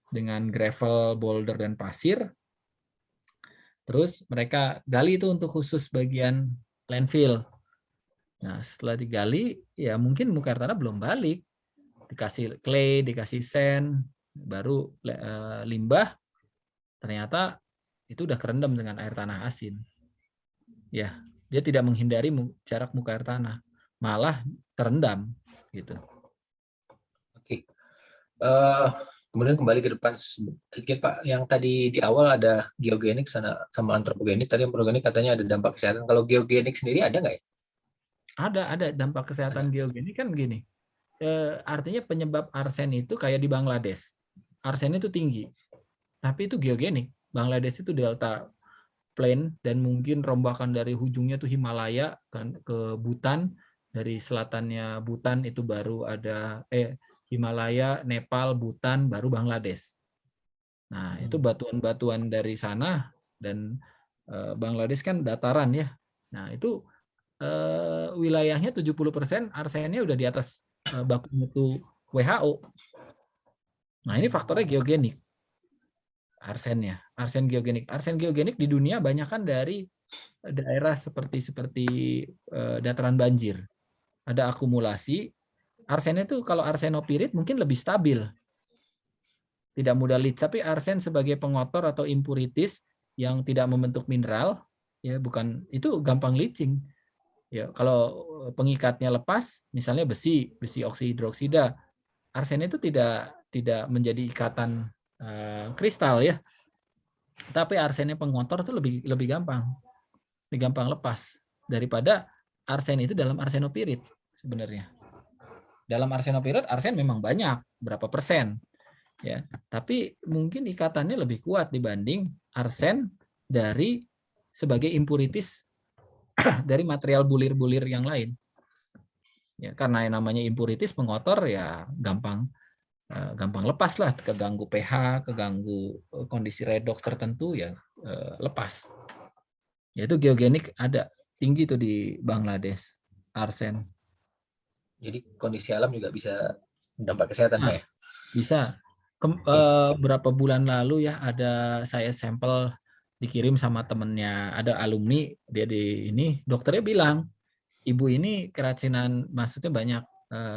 dengan gravel, boulder, dan pasir. Terus mereka gali itu untuk khusus bagian landfill. Nah, setelah digali, ya mungkin muka air tanah belum balik. Dikasih clay, dikasih sand, baru limbah, ternyata itu udah kerendam dengan air tanah asin. Ya, dia tidak menghindari jarak muka air tanah, malah terendam gitu. Oke. Kemudian kembali ke depan sedikit Pak, yang tadi di awal ada geogenik sama antropogenik, tadi antropogenik katanya ada dampak kesehatan. Kalau geogenik sendiri ada nggak ya? Ada dampak kesehatan geogenik kan gini. Artinya penyebab arsen itu kayak di Bangladesh. Arsen itu tinggi, tapi itu geogenik. Bangladesh itu delta plain dan mungkin rombakan dari ujungnya tuh Himalaya kan ke Bhutan, dari selatannya Bhutan itu baru ada Himalaya, Nepal, Bhutan, baru Bangladesh. Nah, itu batuan-batuan dari sana, dan Bangladesh kan dataran ya. Nah, itu wilayahnya 70% arsennya udah di atas baku mutu WHO. Nah, ini faktornya geogenik. Arsen geogenik di dunia banyak kan dari daerah seperti dataran banjir. Ada akumulasi. Arsennya itu kalau arsenopirit mungkin lebih stabil. Tidak mudah leach, tapi arsen sebagai pengotor atau impurities yang tidak membentuk mineral, ya bukan, itu gampang leaching. Ya, kalau pengikatnya lepas, misalnya besi oksihidroksida, arsen itu tidak menjadi ikatan kristal ya. Tapi arsennya pengotor itu lebih gampang lepas daripada arsen itu dalam arsenopirit sebenarnya. Dalam arsenopirit arsen memang banyak, berapa persen ya, tapi mungkin ikatannya lebih kuat dibanding arsen dari sebagai impurities dari material bulir-bulir yang lain. Ya, karena yang namanya impurities pengotor ya gampang lepas lah, keganggu pH, keganggu kondisi redox tertentu ya lepas. Yaitu geogenik ada tinggi tuh di Bangladesh, arsen. Jadi kondisi alam juga bisa dampak kesehatan Pak ya? Bisa. Berapa bulan lalu ya ada saya sampel dikirim sama temennya, ada alumni, dia di ini, dokternya bilang ibu ini keracunan, maksudnya banyak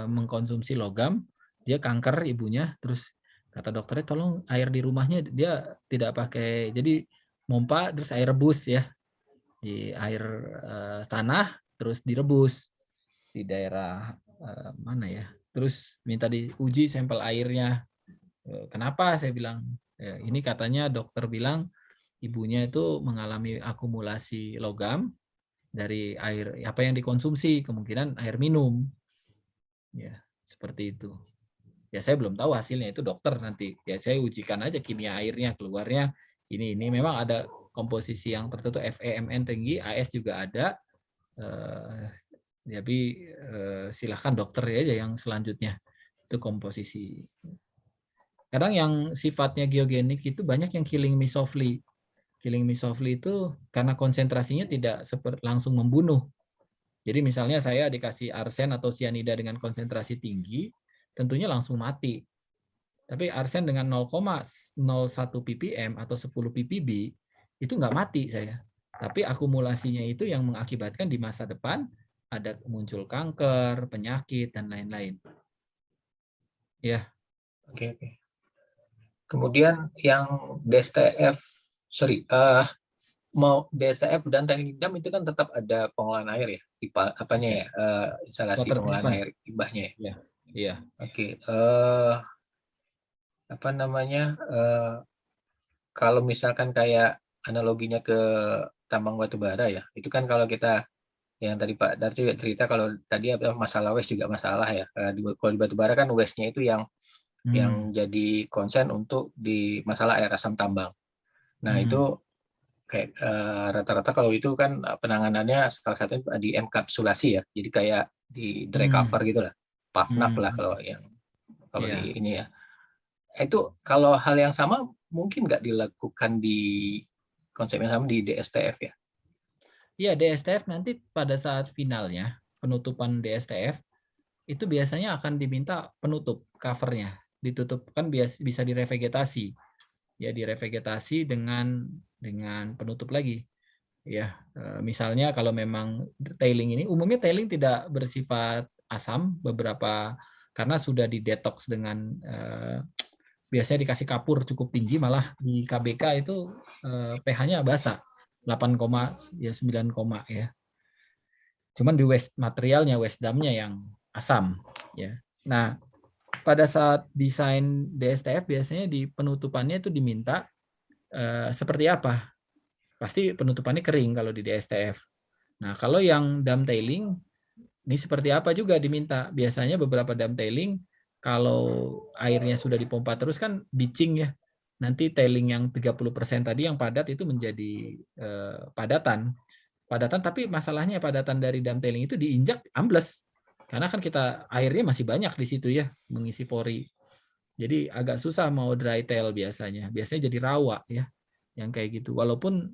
mengkonsumsi logam, dia kanker ibunya, terus kata dokternya tolong air di rumahnya dia tidak pakai, jadi mompa terus air rebus ya, di air tanah terus direbus di daerah mana ya, terus minta diuji sampel airnya. Kenapa? Saya bilang, ini katanya dokter bilang ibunya itu mengalami akumulasi logam dari air apa yang dikonsumsi, kemungkinan air minum. Ya, seperti itu. Ya saya belum tahu hasilnya, itu dokter nanti. Ya saya ujikan aja kimia airnya, keluarnya ini memang ada komposisi yang tertentu, FeMN tinggi, AS juga ada. Jadi silahkan dokter aja yang selanjutnya itu komposisi. Kadang yang sifatnya geogenik itu banyak yang killing me softly. Killing me softly itu karena konsentrasinya tidak langsung membunuh. Jadi misalnya saya dikasih arsen atau sianida dengan konsentrasi tinggi, tentunya langsung mati. Tapi arsen dengan 0,01 ppm atau 10 ppb itu nggak mati saya. Tapi akumulasinya itu yang mengakibatkan di masa depan ada muncul kanker, penyakit, dan lain-lain. Ya. Oke. Kemudian yang DSTF, mau DSTF dan teknik dam itu kan tetap ada pengolahan air ya, instalasi Water pengolahan treatment. air limbahnya ya. Iya. Iya. Oke. Kalau misalkan kayak analoginya ke tambang batu bara ya, itu kan kalau kita yang tadi Pak Darto juga cerita kalau tadi ada masalah waste juga masalah ya. Kalau di batu bara kan waste-nya itu yang jadi concern untuk di masalah air asam tambang. Nah itu kayak rata-rata kalau itu kan penanganannya salah satunya di enkapsulasi ya. Jadi kayak di dry cover gitulah, PAFNAP lah kalau di ini ya. Itu kalau hal yang sama mungkin nggak dilakukan di konsep yang sama di DSTF ya? Iya, DSTF nanti pada saat finalnya, penutupan DSTF, itu biasanya akan diminta penutup covernya. Ditutup kan bisa direvegetasi. Ya, direvegetasi dengan penutup lagi. Ya, misalnya kalau memang tailing ini, umumnya tailing tidak bersifat asam beberapa karena sudah didetoks dengan biasanya dikasih kapur cukup tinggi, malah di KBK itu pH-nya basa 8, ya 9, ya. Cuman di waste materialnya, waste damnya yang asam ya. Nah, pada saat desain DSTF biasanya di penutupannya itu diminta seperti apa? Pasti penutupannya kering kalau di DSTF. Nah, kalau yang dam tailing ini seperti apa juga diminta. Biasanya beberapa dam tailing kalau airnya sudah dipompa terus kan bitching ya. Nanti tailing yang 30% tadi yang padat itu menjadi padatan. Tapi masalahnya padatan dari dam tailing itu diinjak ambles. Karena kan kita airnya masih banyak di situ ya, mengisi pori. Jadi agak susah mau dry tail biasanya. Biasanya jadi rawa ya, yang kayak gitu. Walaupun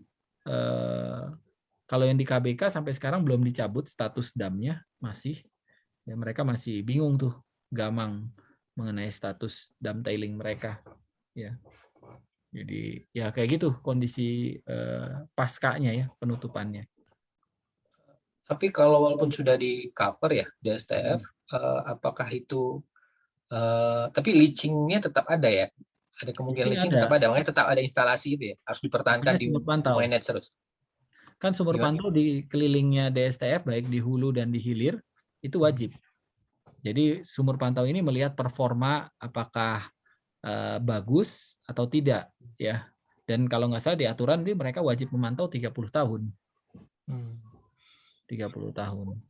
kalau yang di KBK sampai sekarang belum dicabut status damnya, masih. Ya, mereka masih bingung tuh, gamang mengenai status dam tailing mereka. Ya. Jadi ya kayak gitu kondisi paskanya ya, penutupannya. Tapi kalau walaupun sudah di cover ya DSTF, apakah itu tapi leachingnya tetap ada ya? Ada kemungkinan leaching tetap ada, makanya tetap ada instalasi itu ya, harus dipertahankan di manage terus. Kan sumur pantau di kelilingnya DSTF baik di hulu dan di hilir itu wajib. Jadi sumur pantau ini melihat performa apakah bagus atau tidak ya. Dan kalau nggak salah di aturan ini mereka wajib memantau 30 tahun. 30 tahun.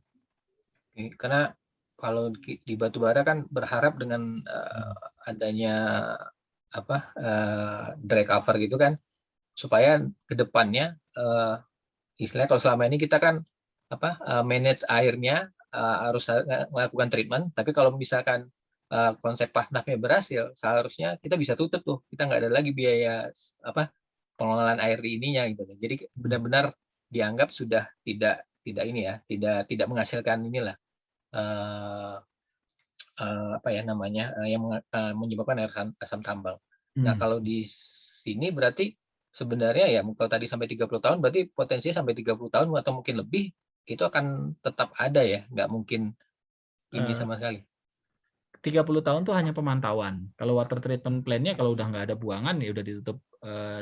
Karena kalau di batubara kan berharap dengan adanya dry cover gitu kan, supaya kedepannya istilahnya kalau selama ini kita kan manage airnya harus melakukan treatment, tapi kalau misalkan konsep PAFNAP-nya berhasil, seharusnya kita bisa tutup tuh, kita nggak ada lagi biaya pengelolaan air di ininya gitu. Jadi benar-benar dianggap sudah tidak ini ya, tidak menghasilkan inilah yang menyebabkan air asam tambang. Nah, kalau di sini berarti sebenarnya ya kalau tadi sampai 30 tahun berarti potensinya sampai 30 tahun atau mungkin lebih itu akan tetap ada ya, nggak mungkin ini sama sekali. 30 tahun tuh hanya pemantauan. Kalau water treatment plan-nya kalau udah nggak ada buangan ya udah ditutup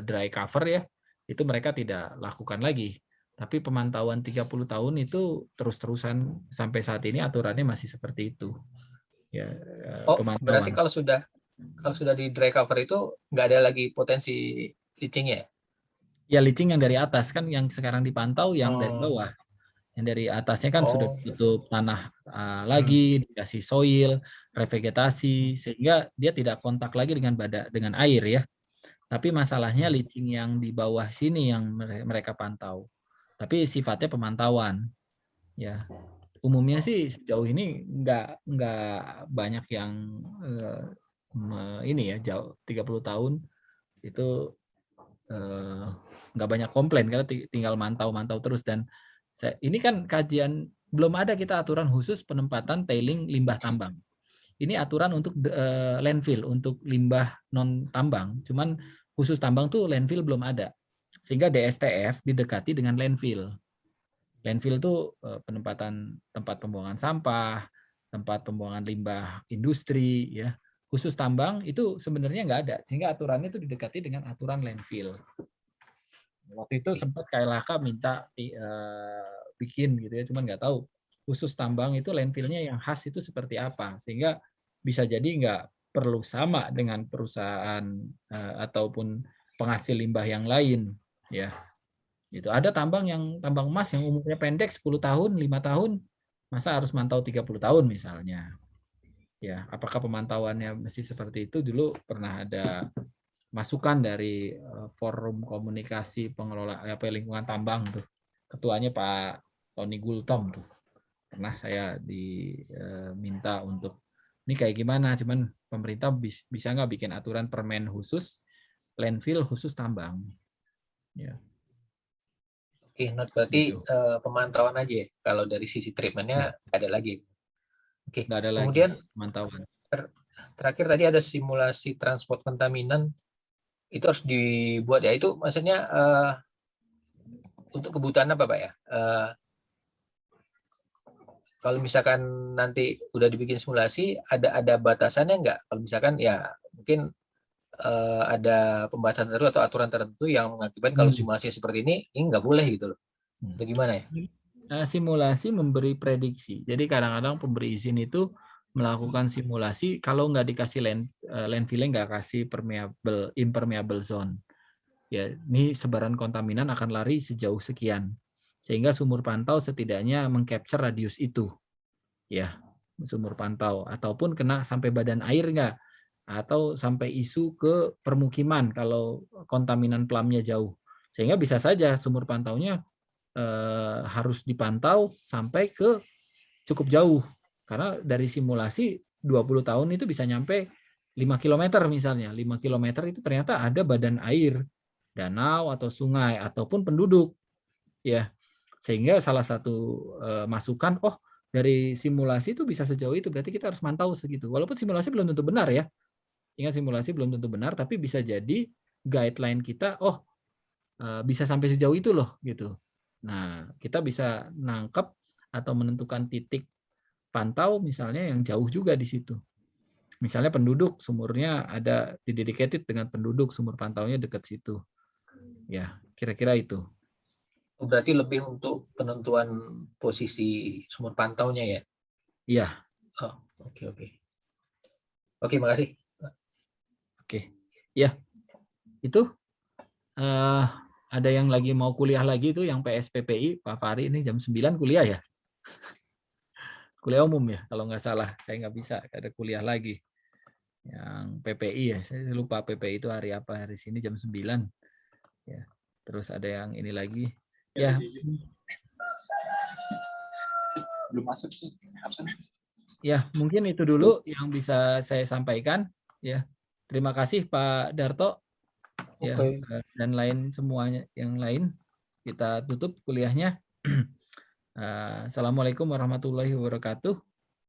dry cover ya, itu mereka tidak lakukan lagi. Tapi pemantauan 30 tahun itu terus-terusan sampai saat ini aturannya masih seperti itu. ya Berarti pemantauan. kalau sudah di dry cover itu nggak ada lagi potensi leaching-nya? Ya leaching yang dari atas kan yang sekarang dipantau yang dari Oh. bawah. Yang dari atasnya kan sudah Oh. ditutup tanah lagi, dikasih soil, revegetasi, sehingga dia tidak kontak lagi dengan air ya. Tapi masalahnya leaching yang di bawah sini yang mereka pantau. Tapi sifatnya pemantauan. Ya, umumnya sih sejauh ini nggak banyak yang ini ya jauh 30 tahun itu nggak banyak komplain karena tinggal mantau terus dan ini kan kajian belum ada kita aturan khusus penempatan tailing limbah tambang. Ini aturan untuk landfill untuk limbah non tambang. Cuman khusus tambang tuh landfill belum ada. Sehingga DSTF didekati dengan landfill. Landfill itu penempatan tempat pembuangan sampah, tempat pembuangan limbah industri, ya. Khusus tambang itu sebenarnya nggak ada, sehingga aturannya itu didekati dengan aturan landfill. Waktu itu sempat KLHK minta bikin gitu ya, cuman nggak tahu khusus tambang itu landfillnya yang khas itu seperti apa, sehingga bisa jadi nggak perlu sama dengan perusahaan ataupun penghasil limbah yang lain, ya. Itu ada tambang emas yang umurnya pendek 10 tahun, 5 tahun, masa harus mantau 30 tahun misalnya. Ya, apakah pemantauannya mesti seperti itu? Dulu pernah ada masukan dari forum komunikasi pengelola lingkungan tambang tuh. Ketuanya Pak Tony Gultom tuh. Pernah saya diminta untuk ini kayak gimana, cuman pemerintah bisa nggak bikin aturan permen khusus landfill khusus tambang. Ya. Oke, berarti Gitu. pemantauan aja ya. Kalau dari sisi treatmentnya ada lagi. Oke. Nggak ada lagi Kemudian pemantauan. Terakhir tadi ada simulasi transport kontaminan itu harus dibuat ya. Itu maksudnya untuk kebutuhan apa Pak ya? Kalau misalkan nanti udah dibikin simulasi, ada batasannya nggak? Kalau misalkan ya mungkin ada pembahasan tertentu atau aturan tertentu yang mengakibatkan kalau simulasi seperti ini nggak boleh gitu loh. Itu gimana ya? Simulasi memberi prediksi. Jadi kadang-kadang pemberi izin itu melakukan simulasi kalau nggak dikasih landfilling nggak kasih impermeable zone. Ya, ini sebaran kontaminan akan lari sejauh sekian. Sehingga sumur pantau setidaknya mengcapture radius itu. Ya, sumur pantau ataupun kena sampai badan air nggak atau sampai isu ke permukiman kalau kontaminan pelamnya jauh. Sehingga bisa saja sumur pantaunya harus dipantau sampai ke cukup jauh. Karena dari simulasi 20 tahun itu bisa nyampe 5 km misalnya. 5 km itu ternyata ada badan air, danau atau sungai ataupun penduduk. Ya. Sehingga salah satu masukan, dari simulasi itu bisa sejauh itu, berarti kita harus mantau segitu. Walaupun simulasi belum tentu benar ya. Ingat simulasi belum tentu benar, tapi bisa jadi guideline kita, bisa sampai sejauh itu loh gitu. Nah, kita bisa nangkep atau menentukan titik pantau misalnya yang jauh juga di situ. Misalnya penduduk, sumurnya ada dedicated dengan penduduk, sumur pantaunya dekat situ. Ya, kira-kira itu. Berarti lebih untuk penentuan posisi sumur pantaunya ya? Iya. Oh, oke. Oke, makasih. Oke. Ya, itu ada yang lagi mau kuliah lagi itu yang PSPPI, Pak Fahri ini jam 9 kuliah ya? Kuliah umum ya, kalau nggak salah. Saya nggak bisa, ada kuliah lagi. Yang PPI ya, saya lupa PPI itu hari apa, hari sini jam 9. Ya. Terus ada yang ini lagi. Ya. Belum masuk absen. Ya, mungkin itu dulu yang bisa saya sampaikan. Ya, terima kasih Pak Darto. Ya, dan lain semuanya yang lain. Kita tutup kuliahnya. Assalamualaikum warahmatullahi wabarakatuh.